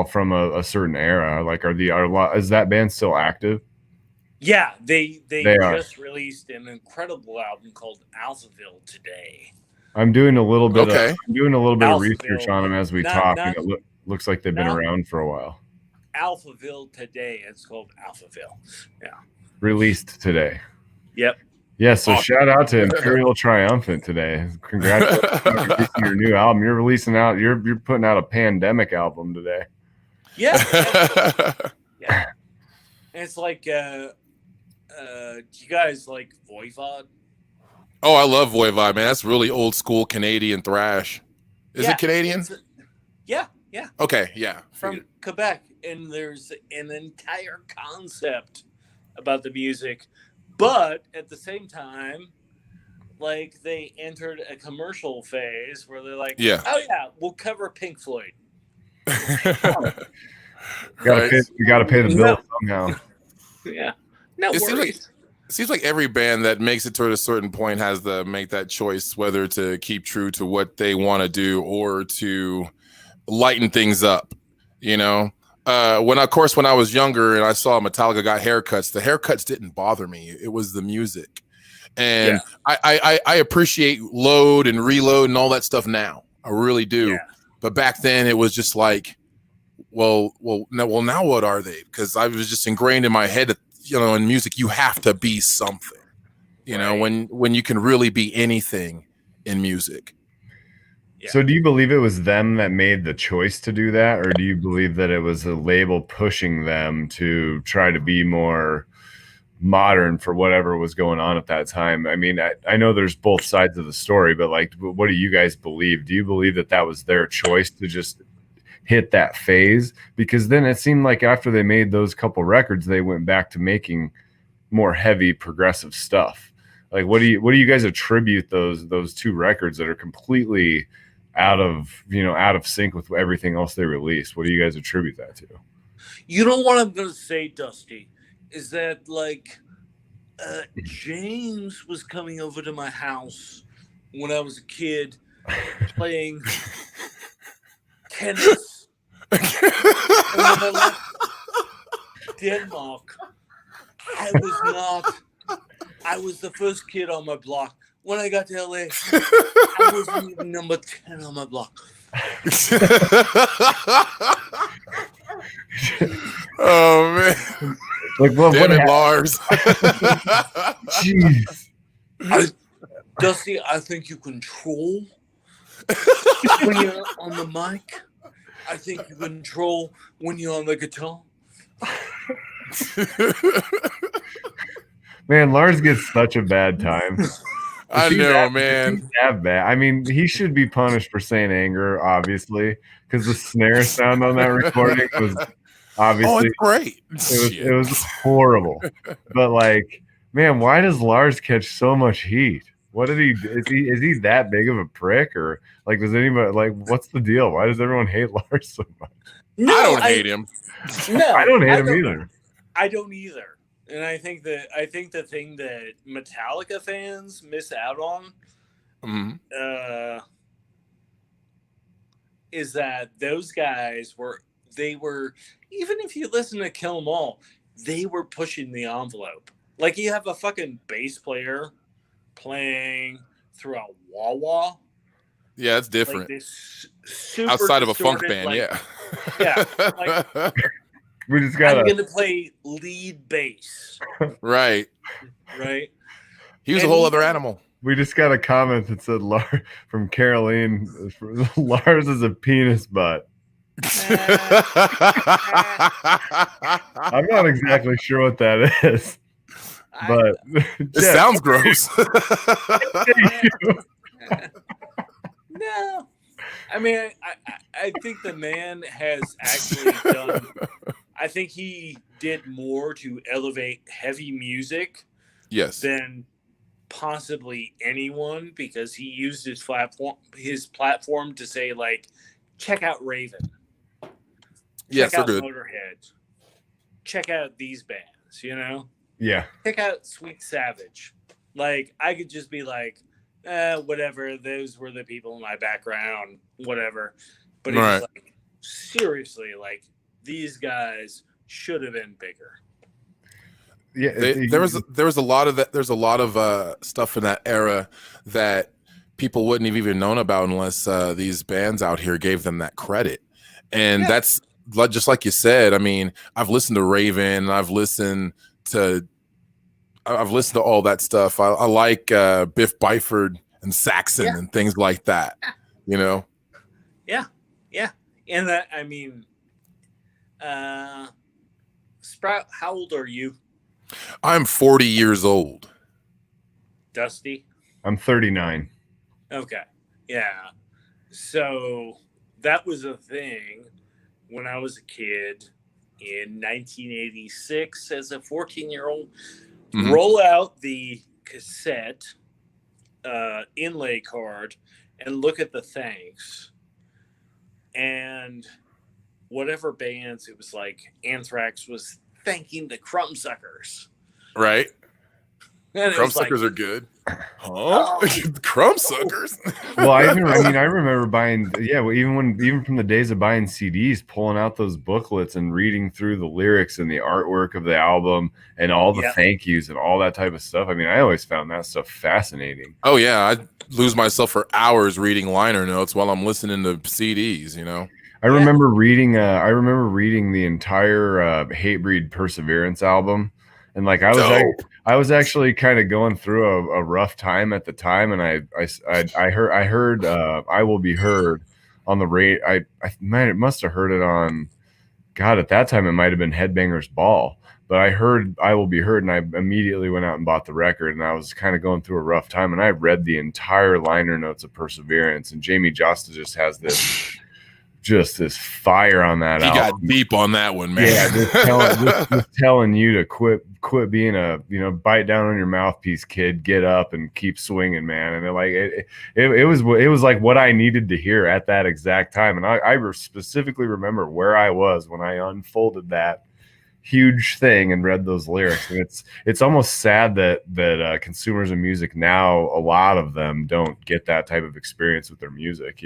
from a certain era? Like, is that band still active? Yeah, they are. just released an incredible album called Alphaville today. I'm doing a little bit Okay. of research on them as we talk, and it looks like they've been around for a while. Alphaville today. It's called Alphaville. Yeah. Released today. Yep. Yeah, so shout out to Imperial Triumphant today. Congratulations on releasing your new album. You're putting out a pandemic album today. Yeah. Yeah. And it's like, do you guys like Voivod? Oh, I love Voivod, man. That's really old school Canadian thrash. Is it Canadian? Yeah. Okay, yeah. From Quebec. And there's an entire concept about the music. But at the same time, like they entered a commercial phase where they're like, oh yeah, we'll cover Pink Floyd. We gotta pay the bill somehow. Yeah. No worries. It seems like every band that makes it to a certain point has to make that choice, whether to keep true to what they want to do or to lighten things up, you know? When I was younger and I saw Metallica got haircuts, the haircuts didn't bother me. It was the music. And I appreciate load and reload and all that stuff now. I really do. Yeah. But back then it was just like, well, now what are they? Because I was just ingrained in my head that, in music, you have to be something, you know, when you can really be anything in music. Yeah. So do you believe it was them that made the choice to do that? Or do you believe that it was a label pushing them to try to be more modern for whatever was going on at that time? I mean, I know there's both sides of the story, but like, what do you guys believe? Do you believe that was their choice to just hit that phase? Because then it seemed like after they made those couple records, they went back to making more heavy progressive stuff. Like, what do you guys attribute those two records that are completely out of sync with everything else they released? What do you guys attribute that to? You know what I'm gonna say, Dusty, is that like James was coming over to my house when I was a kid playing tennis. And when I left Denmark, I was the first kid on my block. When I got to LA, I was number 10 on my block. Oh man! Like, well, damn it, Lars. Jeez, Dusty, I think you control when you're on the mic. I think you control when you're on the guitar. Man, Lars gets such a bad time. I know, man. That bad. I mean, he should be punished for saying anger, obviously, because the snare sound on that recording was obviously it's great. It was horrible. But like, man, why does Lars catch so much heat? What did he? Is he that big of a prick, or like does anybody like? What's the deal? Why does everyone hate Lars so much? No, I don't hate him. No, I don't hate him either. I don't either. And I think the thing that Metallica fans miss out on is that those guys were even if you listen to Kill 'Em All, they were pushing the envelope. Like you have a fucking bass player playing through a wah-wah. Yeah, it's different. Like this super outside of a funk band, like, yeah. Like, we just got. I'm gonna play lead bass. Right. He was a whole other animal. We just got a comment that said from Caroline, Lars is a penis butt. I'm not exactly sure what that is, but it sounds gross. No, I mean, I think the man has actually done. I think he did more to elevate heavy music, than possibly anyone, because he used his platform to say like, check out Raven, check out Motorhead, check out these bands, check out Sweet Savage. Like I could just be like, whatever, those were the people in my background, whatever. But it was like, seriously, like these guys should have been bigger. Yeah, there was a lot of that. There's a lot of stuff in that era that people wouldn't have even known about unless these bands out here gave them that credit. And that's just like you said. I mean, I've listened to Raven, I've listened to all that stuff. I like Biff Byford and Saxon and things like that. You know. Yeah, and that, I mean, Sprout, how old are you? I'm 40 years old. Dusty? I'm 39. Okay. Yeah. So that was a thing when I was a kid in 1986 as a 14-year-old. Mm-hmm. Roll out the cassette inlay card and look at the thanks. And whatever bands, it was like Anthrax was thanking the Crumbsuckers. Right. Crumbsuckers are good. Huh? Crumbsuckers. Well, I remember buying, even from the days of buying CDs, pulling out those booklets and reading through the lyrics and the artwork of the album and all the thank yous and all that type of stuff. I mean, I always found that stuff fascinating. Oh yeah, I lose myself for hours reading liner notes while I'm listening to CDs. You know. I remember reading the entire Hatebreed Perseverance album, and like I was actually kind of going through a rough time at the time, and I heard I Will Be Heard on the rate. I must have heard it on, God, at that time it might have been Headbangers Ball, but I heard I Will Be Heard, and I immediately went out and bought the record, and I was kind of going through a rough time, and I read the entire liner notes of Perseverance, and Jamie Josta just has this fire on that album. He got deep on that one, man. Yeah, just telling you to quit being a, bite down on your mouthpiece, kid. Get up and keep swinging, man. And it was like what I needed to hear at that exact time. And I specifically remember where I was when I unfolded that huge thing and read those lyrics. And it's almost sad that consumers of music now, a lot of them don't get that type of experience with their music.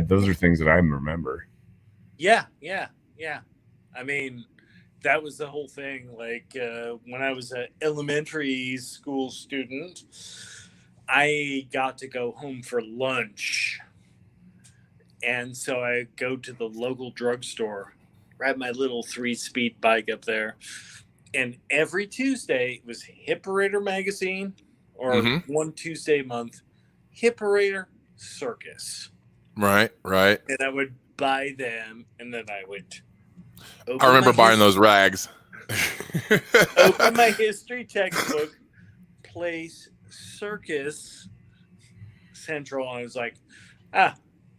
Those are things that I remember. Yeah. I mean, that was the whole thing. Like when I was an elementary school student, I got to go home for lunch. And so I go to the local drugstore, ride my little 3-speed bike up there. And every Tuesday it was Hipperator magazine, or one Tuesday a month, Hipperator Circus. Right. And I would buy them, and then I would I remember buying those rags. Open my history textbook, place Circus Central, and I was like,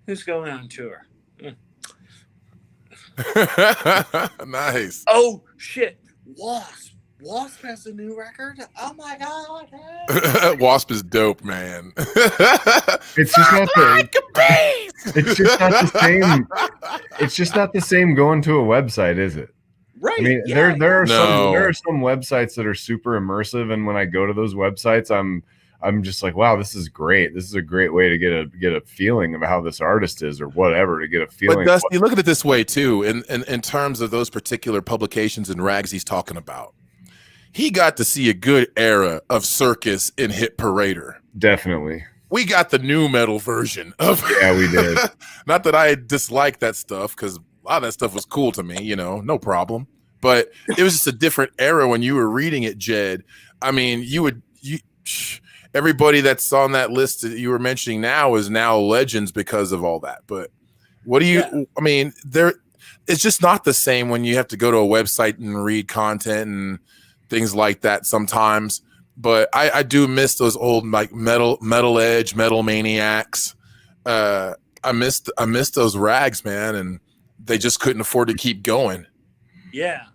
who's going on tour? Nice. Oh, shit. Wasp has a new record. Oh my god! Wasp is dope, man. It's just not the same. It's just not the same going to a website, is it? Right. I mean, there are some websites that are super immersive, and when I go to those websites, I'm just like, wow, this is great. This is a great way to get a feeling of how this artist is, or whatever, to get a feeling. But Dusty, look at it this way too, in terms of those particular publications and rags he's talking about. He got to see a good era of Circus in Hit Parader. Definitely. We got the new metal version of. Yeah, we did. Not that I disliked that stuff, because a lot of that stuff was cool to me, no problem. But it was just a different era when you were reading it, Jedd. I mean, everybody that's on that list that you were mentioning now is now legends because of all that. But what do you? I mean, it's just not the same when you have to go to a website and read content and things like that sometimes. But I do miss those old like metal edge, metal maniacs. I missed those rags, man, and they just couldn't afford to keep going. Yeah.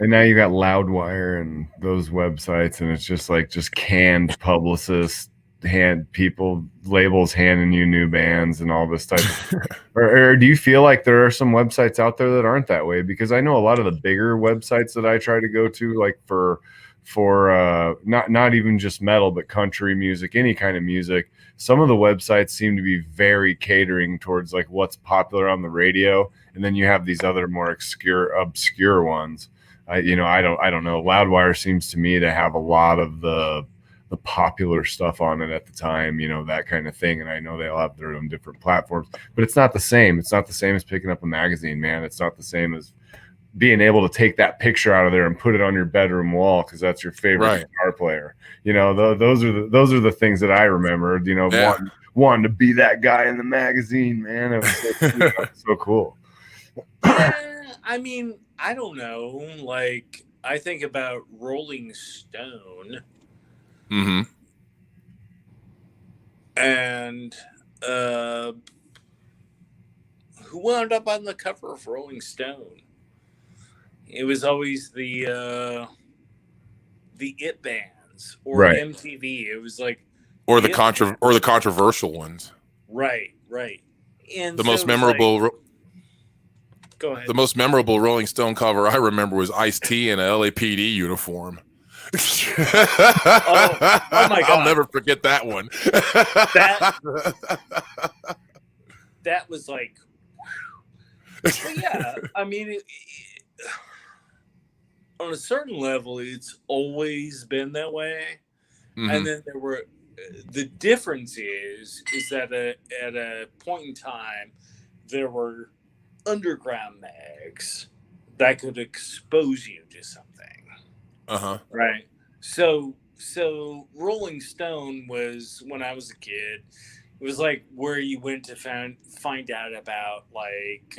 And now you got Loudwire and those websites, and it's just canned publicists, labels handing you new bands and all this type of or do you feel like there are some websites out there that aren't that way? Because I know a lot of the bigger websites that I try to go to, like for not even just metal, but country music, any kind of music, some of the websites seem to be very catering towards like what's popular on the radio, and then you have these other more obscure ones. I don't know. Loudwire seems to me to have a lot of the popular stuff on it at the time, that kind of thing. And I know they all have their own different platforms, but it's not the same. It's not the same as picking up a magazine, man. It's not the same as being able to take that picture out of there and put it on your bedroom wall because that's your favorite guitar player. Those are the things that I remembered. Wanting to be that guy in the magazine, man. It was so cool. Yeah, I mean, I don't know. Like, I think about Rolling Stone. Mm-hmm. And who wound up on the cover of Rolling Stone? It was always the it bands or MTV. It was like the controversial ones. Right. And the most memorable. Go ahead. The most memorable Rolling Stone cover I remember was Ice-T in a LAPD uniform. oh my God! I'll never forget that one. that was like, but yeah. I mean, on a certain level, it's always been that way. Mm-hmm. And then there were the difference is that at a point in time there were underground mags that could expose you to something. Right. So Rolling Stone was, when I was a kid, it was like where you went to find out about like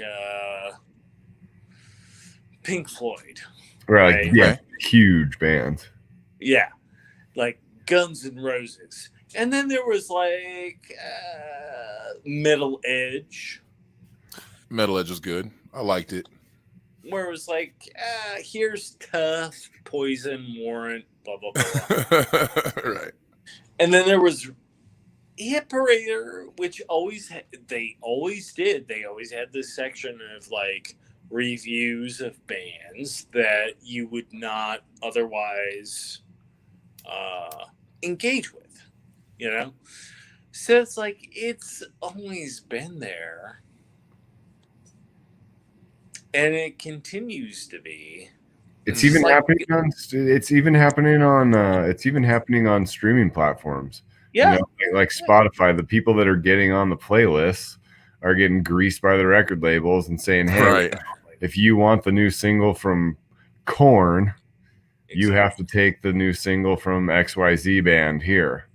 Pink Floyd. Right. Yeah. Huge bands. Yeah. Like Guns N' Roses. And then there was like Metal Edge. Metal Edge was good. I liked it. Where it was like, here's Tough, Poison, Warrant, blah, blah, blah. Right. And then there was Hit Parader, which they always did. They always had this section of like reviews of bands that you would not otherwise engage with, So it's like, it's always been there. And it continues to be. It's even happening on. It's even happening on streaming platforms. Yeah, like Spotify. The people that are getting on the playlists are getting greased by the record labels and saying, "Hey, if you want the new single from Korn, you have to take the new single from XYZ band here."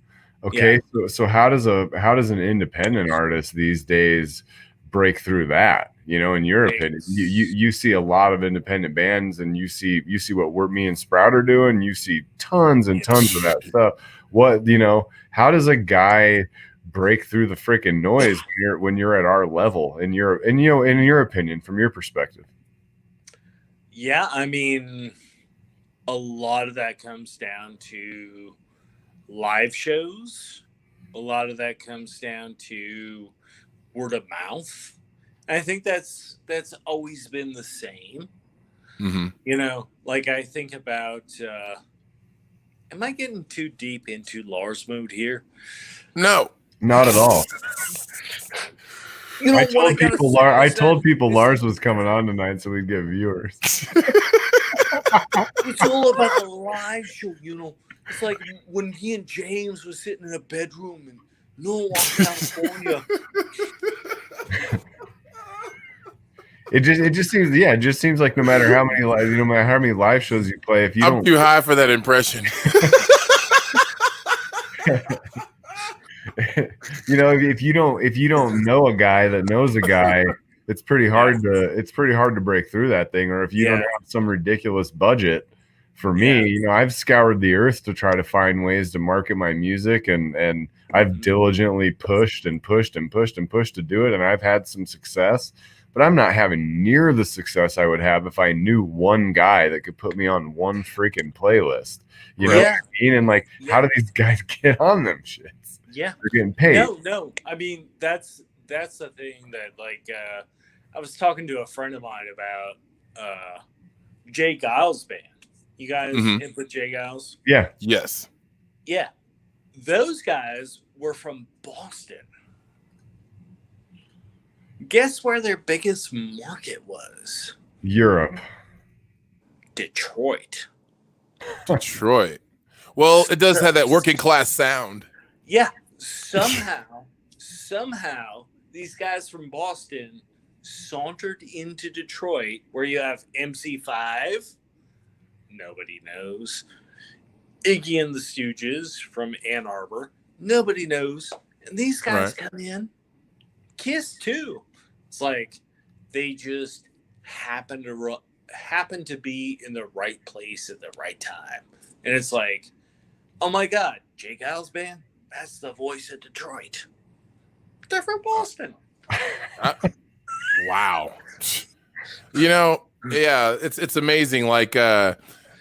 Okay, so how does an independent artist these days break through that? In your opinion, you see a lot of independent bands, and you see what me and Sprout are doing. You see tons and tons of that stuff. How does a guy break through the freaking noise when you're at our level? In your opinion, from your perspective? Yeah, I mean, a lot of that comes down to live shows. A lot of that comes down to word of mouth. I think that's always been the same. Mm-hmm. Like I think about, am I getting too deep into Lars mode here? No, not at all. I told people Lars was coming on tonight, so we'd get viewers. It's all about the live show, It's like when he and James was sitting in a bedroom in Norwalk, California. It just seems like no matter how many live shows you play, if you I'm too high for that impression. If you don't know a guy that knows a guy, it's pretty hard to break through that thing. Or if you don't have some ridiculous budget. For me, I've scoured the earth to try to find ways to market my music, and I've diligently pushed and pushed and pushed and pushed to do it, and I've had some success. But I'm not having near the success I would have if I knew one guy that could put me on one freaking playlist. You know what I mean? And how do these guys get on them shits? Yeah, they're getting paid. No. I mean, that's the thing that I was talking to a friend of mine about Jay Giles' band. You guys input Jay Giles? Yeah. Yes. Yeah. Those guys were from Boston. Guess where their biggest market was? Europe. Detroit. Detroit. Well, it does have that working class sound. Yeah. Somehow, these guys from Boston sauntered into Detroit, where you have MC5, nobody knows. Iggy and the Stooges from Ann Arbor, nobody knows. And these guys come in. Kiss too. It's like they just happen to be in the right place at the right time. And it's like, oh my God, Jay Giles band? That's the voice of Detroit. They're from Boston. Wow. You know, yeah, it's amazing. Like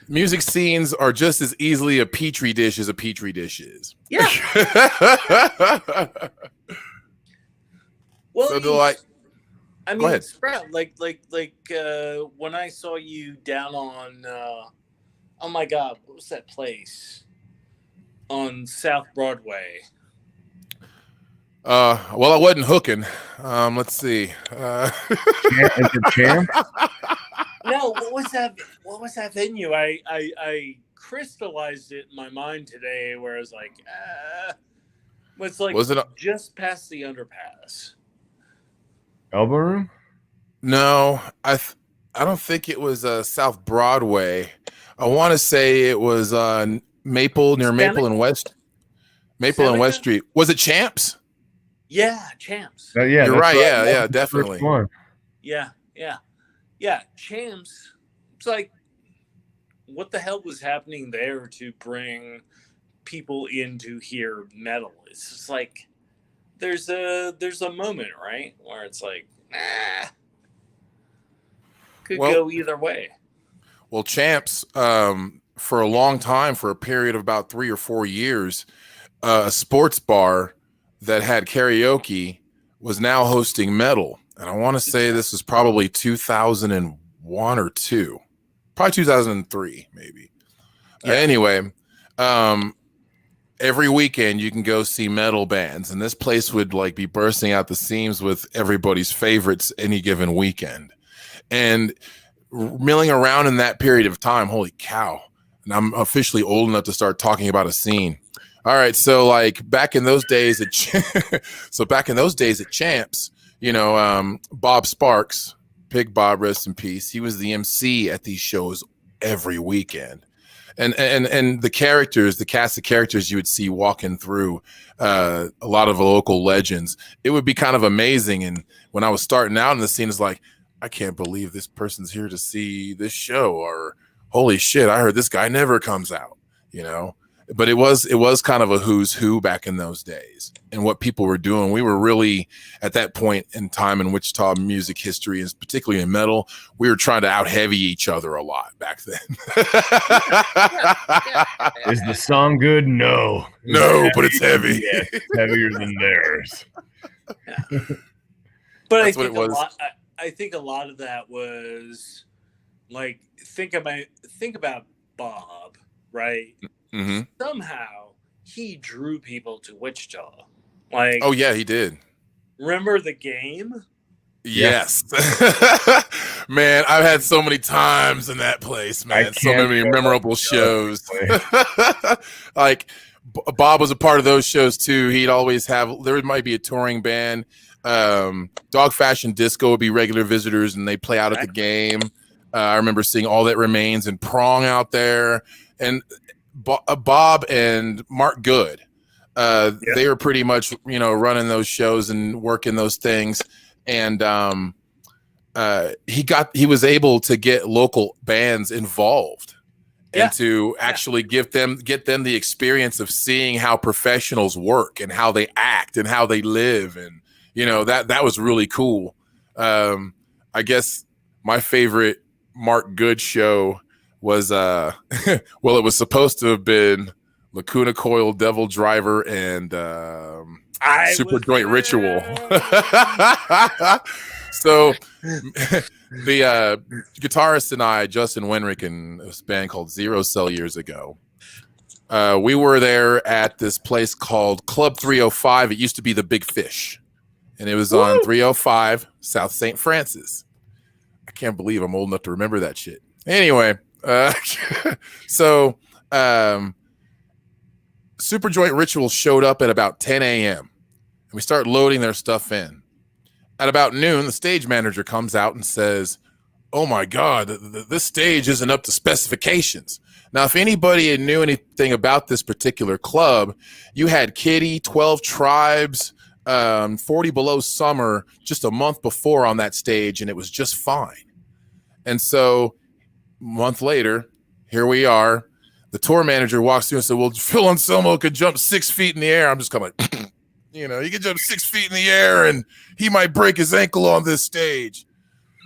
music scenes are just as easily a petri dish as a petri dish is. Yeah. Well, so I mean, Sprout, like when I saw you down on, oh my God, what was that place on South Broadway? Well, I wasn't hooking. Let's see. Is it Champ? No, what was that venue? I crystallized it in my mind today, where I was like, was it just past the underpass? Elbow Room? No, I don't think it was South Broadway. I want to say it was Maple near Maple and West Street. Was it Champs? Yeah, Champs. Yeah, you're right. Yeah, definitely. Yeah, Champs. It's like, what the hell was happening there to bring people in to hear metal? It's just like there's a moment, right, where it's like, could go either way. Well, Champs, for a long time, for a period of about 3 or 4 years, a sports bar that had karaoke was now hosting metal. And I want to say this was probably 2001 or 2, probably 2003, maybe. Yeah. Anyway, every weekend you can go see metal bands, and this place would like be bursting out the seams with everybody's favorites any given weekend. And milling around in that period of time, holy cow. And I'm officially old enough to start talking about a scene. All right, so like back in those days at Champs, you know, Bob Sparks, Big Bob, rest in peace. He was the MC at these shows every weekend. And the characters, the cast of characters you would see walking through, a lot of local legends, it would be kind of amazing. And when I was starting out in the scene, it's like, I can't believe this person's here to see this show, or holy shit, I heard this guy never comes out, you know. But it was kind of a who's who back in those days, and what people were doing. We were really at that point in time in Wichita music history, and particularly in metal, we were trying to out heavy each other a lot back then. Is the song good? No, but it's heavy. Yeah, it's heavier than theirs. Yeah. But I think a lot of that was like, think about Bob, right? Mm-hmm. Somehow he drew people to Wichita. Like, oh yeah, he did. Remember the game? Yes. Man, I've had so many times in that place, man. So many memorable shows. Like Bob was a part of those shows too. He'd always there might be a touring band. Dog Fashion Disco would be regular visitors, and they play out at the game. I remember seeing All That Remains and Prong out there, and Bob and Mark Good, they were pretty much, you know, running those shows and working those things. And he was able to get local bands involved and to actually get them the experience of seeing how professionals work and how they act and how they live. And, you know, that was really cool. I guess my favorite Mark Good show was well, it was supposed to have been Lacuna Coil, Devil Driver, and Super Joint Ritual. So the guitarist and I, Justin Wenrick, in this band called Zero Cell years ago, we were there at this place called Club 305. It used to be the Big Fish, and it was on 305 South St. Francis. I can't believe I'm old enough to remember that shit. Anyway, Uh, so, Superjoint Ritual showed up at about 10 a.m. and we start loading their stuff in. At about noon, the stage manager comes out and says, "Oh my God, this stage isn't up to specifications." Now, if anybody knew anything about this particular club, you had Kitty, 12 Tribes, 40 Below Summer just a month before on that stage, and it was just fine. And so a month later, here we are. The tour manager walks through and said, "Well, Phil Anselmo could jump 6 feet in the air." I'm just kind of like, he could jump 6 feet in the air and he might break his ankle on this stage.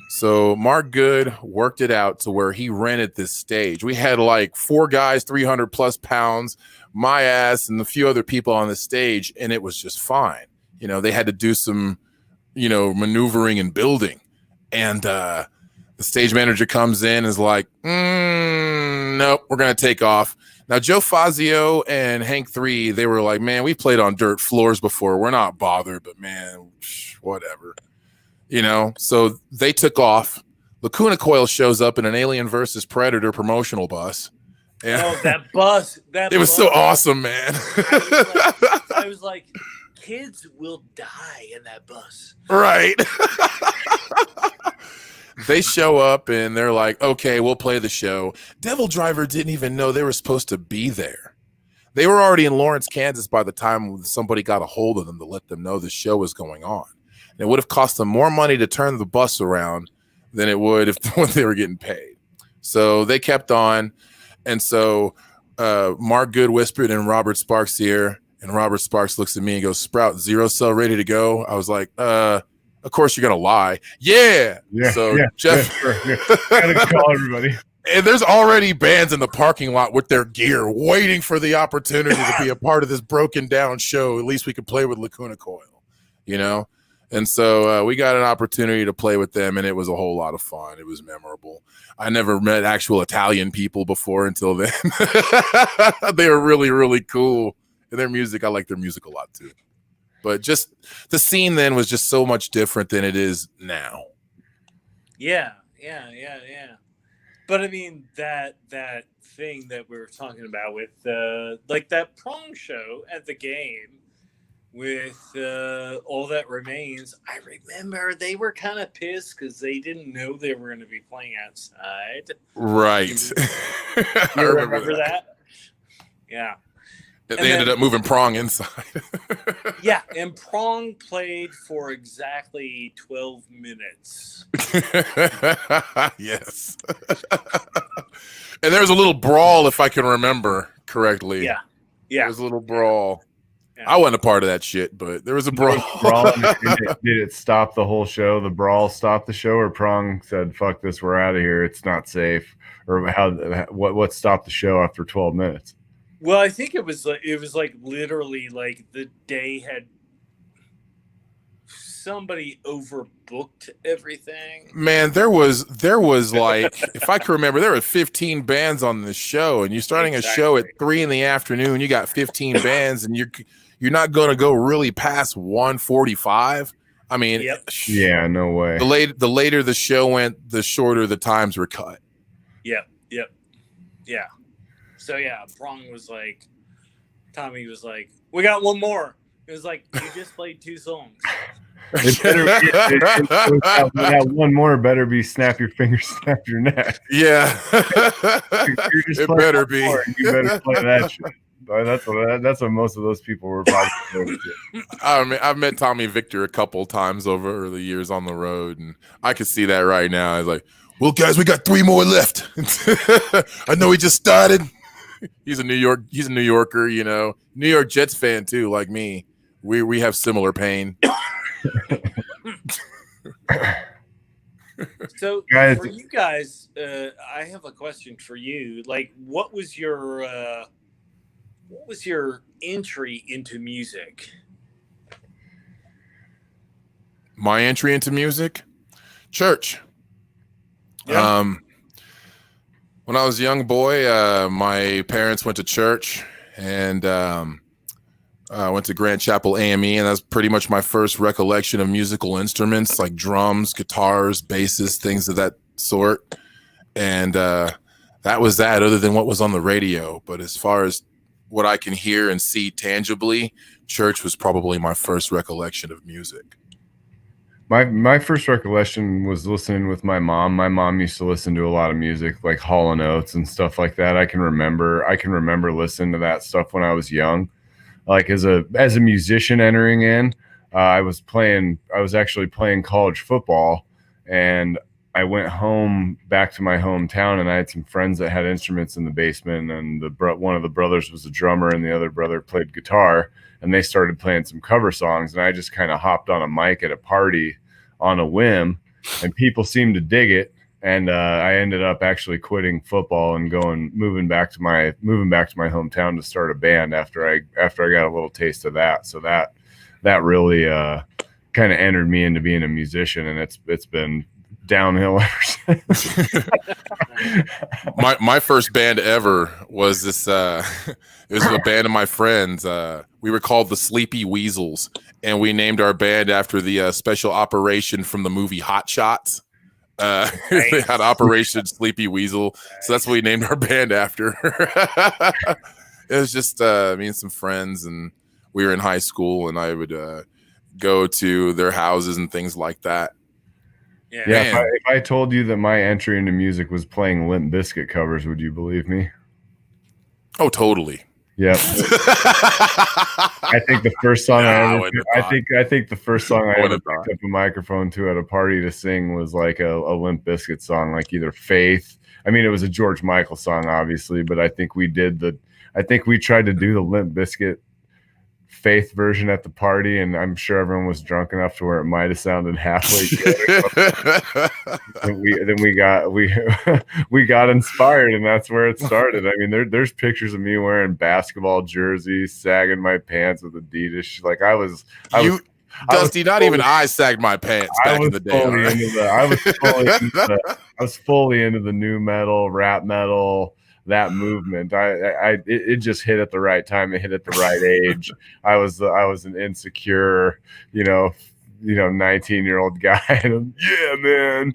So Mark Good worked it out to where he rented this stage. We had like 4 guys, 300 plus pounds, my ass, and a few other people on the stage, and it was just fine. They had to do some, maneuvering and building. And the stage manager comes in and is like, nope, we're going to take off. Now, Joe Fazio and Hank 3, they were like, man, we played on dirt floors before. We're not bothered, but man, whatever. So they took off. Lacuna Coil shows up in an Alien versus Predator promotional bus. And that bus. It was so awesome, man. I was like, kids will die in that bus. Right. They show up and they're like, okay, we'll play the show. Devil Driver didn't even know they were supposed to be there. They were already in Lawrence, Kansas by the time somebody got a hold of them to let them know the show was going on. And it would have cost them more money to turn the bus around than it would when they were getting paid. So they kept on. And so Mark Good whispered in Robert Sparks' ear, and Robert Sparks looks at me and goes, "Sprout, 0 cell ready to go?" I was like, of course you're going to lie. Yeah. So Jeff. Gotta call everybody. And there's already bands in the parking lot with their gear waiting for the opportunity to be a part of this broken down show. At least we could play with Lacuna Coil, And so we got an opportunity to play with them, and it was a whole lot of fun. It was memorable. I never met actual Italian people before until then. They were really, really cool. And their music, I like their music a lot too. But just the scene then was just so much different than it is now. Yeah. But I mean, that thing that we were talking about with like that prong show at the game with All That Remains, I remember they were kind of pissed because they didn't know they were going to be playing outside. Right. I remember that? Yeah. They ended up moving Prong inside. Yeah, and Prong played for exactly 12 minutes. Yes. And there was a little brawl, if I can remember correctly. Yeah. There was a little brawl. Yeah. I wasn't a part of that shit, but there was a brawl. Did it stop the whole show? The brawl stopped the show, or Prong said, "Fuck this, we're out of here. It's not safe." Or what stopped the show after 12 minutes? Well, I think it was like literally like the day had somebody overbooked everything. Man, there was like, if I can remember, there were 15 bands on the show, and you're starting a show at 3 p.m. You got 15 bands, and you're not going to go really past 1:45. I mean, yeah, no way. The later the show went, the shorter the times were cut. Yep. Yeah. So yeah, Prong was like, Tommy was like, "We got one more." It was like, "You just played 2 songs." It better that one more better be "Snap Your Fingers, Snap Your Neck." Yeah. It better be. You better play that shit. That's what most of those people were probably. I mean, I've met Tommy Victor a couple times over the years on the road, and I could see that right now. I was like, "Well, guys, we got 3 more left." I know we just started. He's a New Yorker, New York Jets fan too, like me. We have similar pain. So for you guys, I have a question for you. Like, what was your entry into music? My entry into music? Church. Yeah. When I was a young boy, my parents went to church, and I went to Grand Chapel AME, and that's pretty much my first recollection of musical instruments like drums, guitars, basses, things of that sort. And that was that, other than what was on the radio. But as far as what I can hear and see tangibly, church was probably my first recollection of music. My first recollection was listening with my mom. My mom used to listen to a lot of music, like Hall & Oates and stuff like that. I can remember listening to that stuff when I was young. Like as a musician entering in, I was actually playing college football, and I went home back to my hometown, and I had some friends that had instruments in the basement, and one of the brothers was a drummer and the other brother played guitar, and they started playing some cover songs, and I just kind of hopped on a mic at a party on a whim, and people seemed to dig it. And I ended up actually quitting football and moving back to my hometown to start a band after I got a little taste of that. So that really kind of entered me into being a musician, and it's been downhill ever since. my first band ever was this. It was a band of my friends. We were called the Sleepy Weasels, and we named our band after the special operation from the movie Hot Shots. They had Operation Sleepy Weasel, so that's what we named our band after. It was just me and some friends, and we were in high school, and I would go to their houses and things like that. Yeah. If I told you that my entry into music was playing Limp Bizkit covers, would you believe me? Oh, totally. Yep. I think the first song I think the first song I ever picked up a microphone to at a party to sing was like a Limp Bizkit song, like either Faith. I mean, it was a George Michael song, obviously, but I think we tried to do the Limp Bizkit Faith version at the party, and I'm sure everyone was drunk enough to where it might have sounded halfway good. then we got inspired, and that's where it started. I mean, there's pictures of me wearing basketball jerseys, sagging my pants with Adidas. Like Dusty, not even I sagged my pants back in the day. I was fully into the new metal, rap metal, that movement. It just hit at the right time. It hit at the right age. I was an insecure, 19-year-old guy. And yeah, man,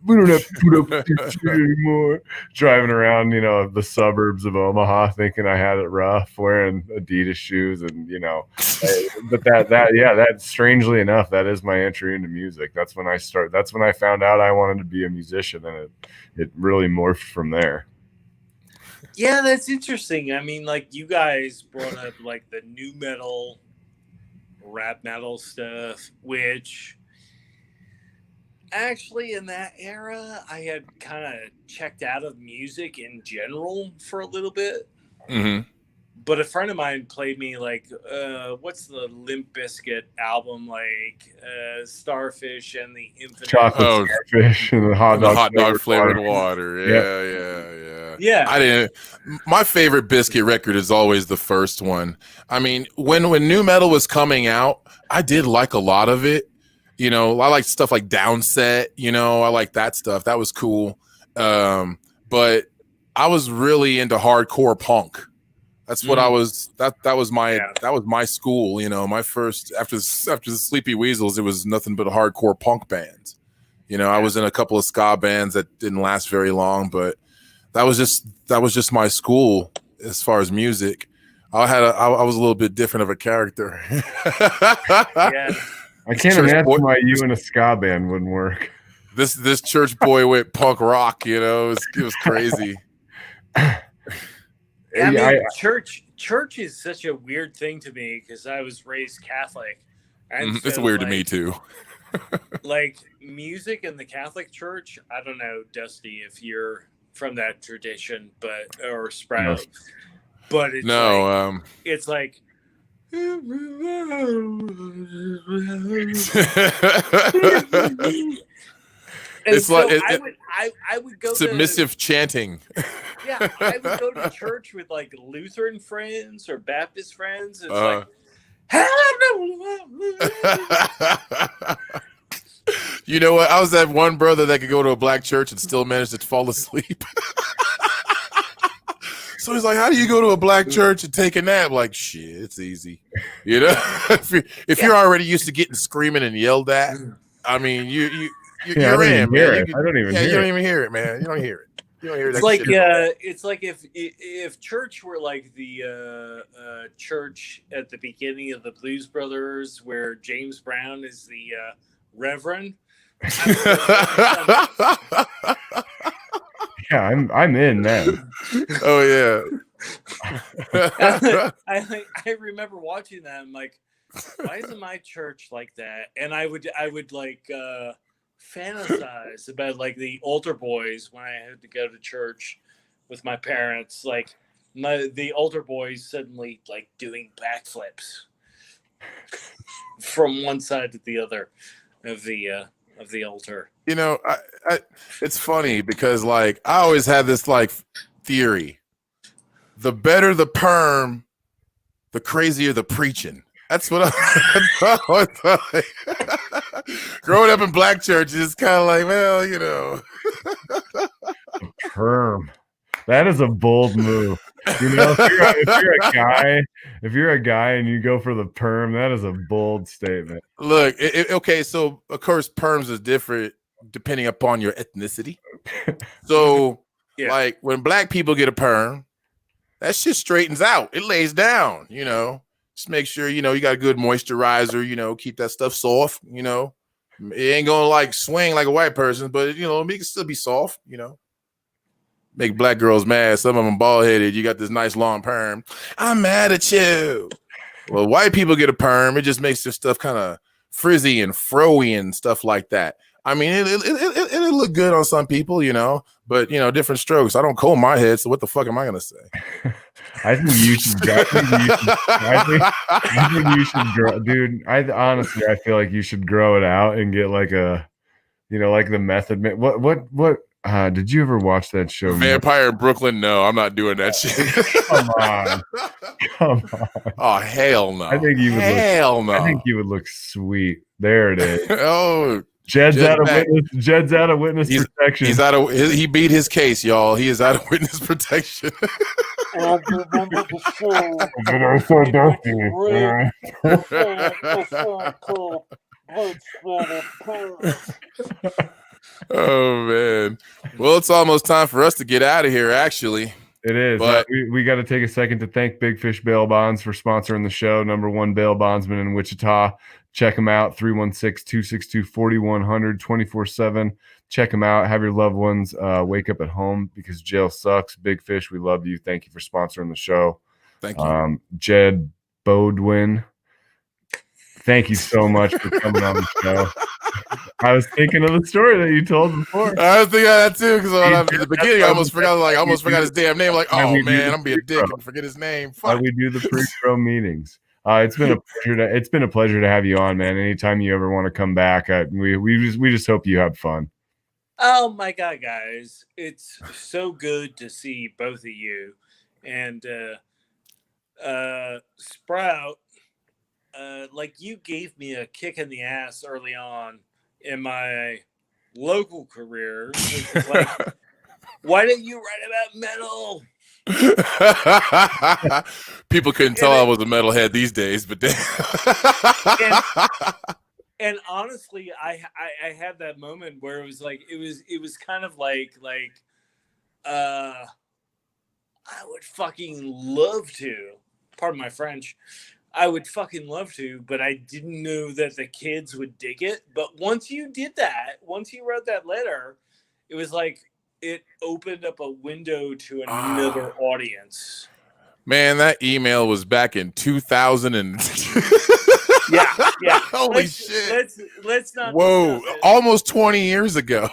we don't have to put up with this shit anymore. Driving around, the suburbs of Omaha, thinking I had it rough, wearing Adidas shoes, and but that strangely enough, that is my entry into music. That's when I found out I wanted to be a musician, and it really morphed from there. Yeah, that's interesting. I mean, like, you guys brought up like the new metal, rap metal stuff, which actually in that era I had kind of checked out of music in general for a little bit. Mm-hmm. But a friend of mine played me like, what's the Limp Bizkit album, like Starfish and the Infinite Starfish and the hot dog flavored water. Yeah. I didn't. My favorite Bizkit record is always the first one. I mean, when new metal was coming out, I did like a lot of it. I like stuff like Downset. I like that stuff. That was cool. But I was really into hardcore punk. That's what I was. That was my school. My first after the Sleepy Weasels, it was nothing but hardcore punk bands. I was in a couple of ska bands that didn't last very long, but that was just my school as far as music. I was a little bit different of a character. Yeah. I can't imagine why you in a ska band wouldn't work. This church boy went punk rock. It was crazy. I mean, church is such a weird thing to me because I was raised Catholic. And it's weird to me too. Like music in the Catholic Church, I don't know, Dusty, if you're from that tradition, or Sprout, but it's it's like. It's so like I would go submissive chanting. Yeah, I would go to church with like Lutheran friends or Baptist friends. It's like, you know what? I was that one brother that could go to a black church and still manage to fall asleep. So he's like, "How do you go to a black church and take a nap?" Like, shit, it's easy. If you're already used to getting screaming and yelled at, I mean, you're in, man. I don't even hear it. You don't even hear it, man. You don't hear it. You don't hear It's that like shit. it's like if church were like the church at the beginning of the Blues Brothers, where James Brown is the Reverend. Yeah, I'm in then. Oh yeah. I remember watching that. I'm like, why isn't my church like that? And I would like fantasize about like the altar boys when I had to go to church with my parents. Like the altar boys suddenly like doing backflips from one side to the other of the altar. You know, it's funny because like I always had this like theory: the better the perm, the crazier the preaching. That's what I thought. Growing up in black churches, it's kind of like, well, you know. Perm. That is a bold move. You know, if you're a guy and you go for the perm, that is a bold statement. Look, okay, so of course perms is different depending upon your ethnicity. So, like when black people get a perm, that shit straightens out. It lays down, you know. Just make sure, you know, you got a good moisturizer, you know, keep that stuff soft, you know. It ain't gonna like swing like a white person, but you know, it can still be soft, you know. Make black girls mad. Some of them bald headed. You got this nice long perm. I'm mad at you. Well, white people get a perm. It just makes their stuff kind of frizzy and froey and stuff like that. I mean, it'll look good on some people, you know, but you know, different strokes. I don't comb my head, so what the fuck am I gonna say? I think you should. I think you should grow, dude. Honestly, I feel like you should grow it out and get like a, you know, like the Method Man. What? Did you ever watch that show? Vampire in Brooklyn? No, I'm not doing that shit. Come on. Oh hell no! I think you would. I think you would look sweet. There it is. Oh. Jed's out of witness. Jed's out of witness protection. He's out of. He beat his case, y'all. He is out of witness protection. Oh man. Well, it's almost time for us to get out of here. Actually, it is. But we got to take a second to thank Big Fish Bail Bonds for sponsoring the show. #1 bail bondsman in Wichita. Check them out, 316-262-4100, 24/7. Check them out. Have your loved ones wake up at home because jail sucks. Big Fish, we love you. Thank you for sponsoring the show. Thank you. Jedd Beaudoin, thank you so much for coming on the show. I was thinking of the story that you told before. I was thinking of that too because at the beginning I almost forgot his damn name. Like, oh man, I'm gonna be a dick and forget his name. Why we do the pre-show meetings. It's been a pleasure to have you on, man. Anytime you ever want to come back, we just hope you have fun. Oh my God, guys. It's so good to see both of you. And Sprout, like you gave me a kick in the ass early on in my local career. Like, why didn't you write about metal? People couldn't tell I was a metalhead these days, but and honestly, I had that moment where it was like it was kind of like I would fucking love to, pardon my French, I would fucking love to, but I didn't know that the kids would dig it. But once you did that, once you wrote that letter, it was like it opened up a window to another audience. Man, that email was back in 2000 and yeah. Holy shit. Let's not. Whoa, almost 20 years ago.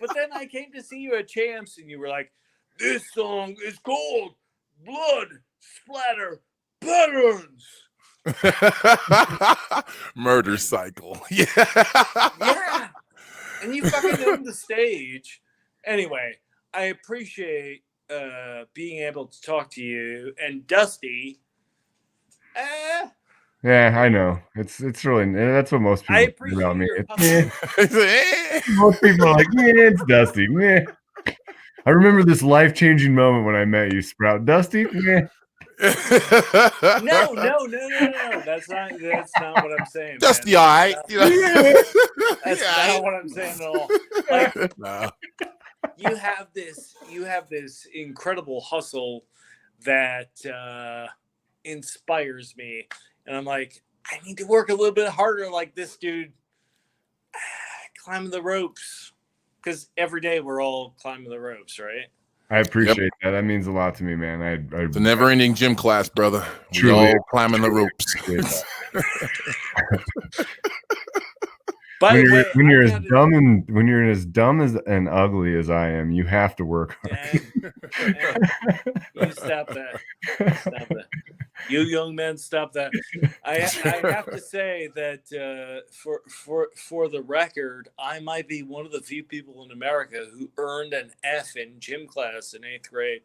But then I came to see you at Champs and you were like, this song is called Blood Splatter Patterns. Murder Cycle. Yeah. And you fucking owned the stage. Anyway, I appreciate being able to talk to you. And Dusty, yeah, I know. It's really, that's what most people say about me. Most people are like, it's Dusty. I remember this life-changing moment when I met you, Sprout. Dusty? No. That's not what I'm saying. Dusty, all right. That's not what I'm saying at all. Like, no. you have this incredible hustle that inspires me, and I'm like, I need to work a little bit harder like this dude climbing the ropes, because every day we're all climbing the ropes, right? I appreciate that. That means a lot to me, man. It's a never-ending gym class, brother. Truly, we all climbing the ropes. By the way, when you're as dumb and ugly as I am, you have to work hard. You stop that. Stop that. You young men, stop that. I have to say that for the record, I might be one of the few people in America who earned an F in gym class in 8th grade.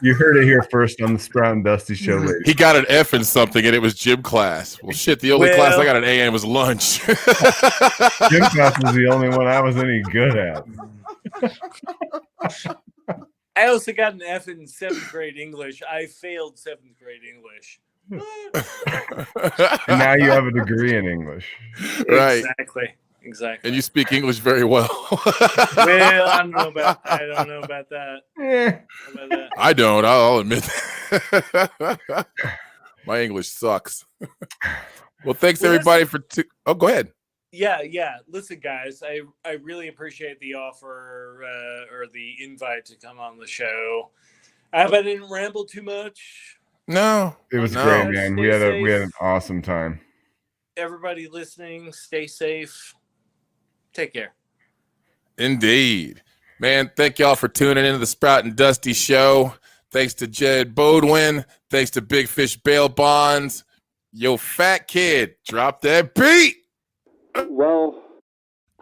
You heard it here first on the Sprout and Dusty show. Ladies. He got an F in something, and it was gym class. Well, shit, the only class I got an A in was lunch. Gym class was the only one I was any good at. I also got an F in 7th grade English. I failed 7th grade English. And now you have a degree in English. Right. Exactly. And you speak English very well. Well, I don't know about that. I don't. I'll admit that. My English sucks. Well, thanks everybody for. Oh, go ahead. Yeah. Listen, guys, I really appreciate the offer or the invite to come on the show. I hope I didn't ramble too much. No, it was great, man. We had an awesome time. Everybody listening, stay safe. Take care. Indeed. Man, thank y'all for tuning into the Sprout and Dusty show. Thanks to Jedd Beaudoin. Thanks to Big Fish Bail Bonds. Yo, fat kid, drop that beat. Well,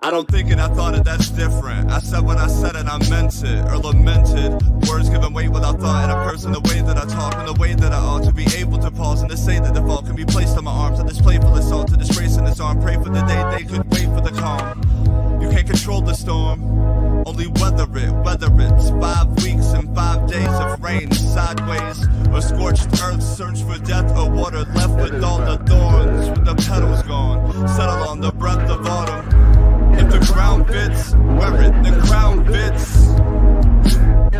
I don't think and I thought it, that's different. I said what I said and I meant it, or lamented. Words given weight without thought in a person, the way that I talk and the way that I ought to be able to pause and to say that the fault can be placed on my arms. I display full assault to disgrace in this arm. Pray for the day they could wait for the calm. You can't control the storm, only weather it, whether it's 5 weeks and 5 days of rain sideways, or scorched earth, search for death or water, left with all the thorns, with the petals gone, settle on the breath of autumn. If the ground fits, wear it, the crown fits.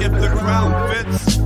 If the ground fits,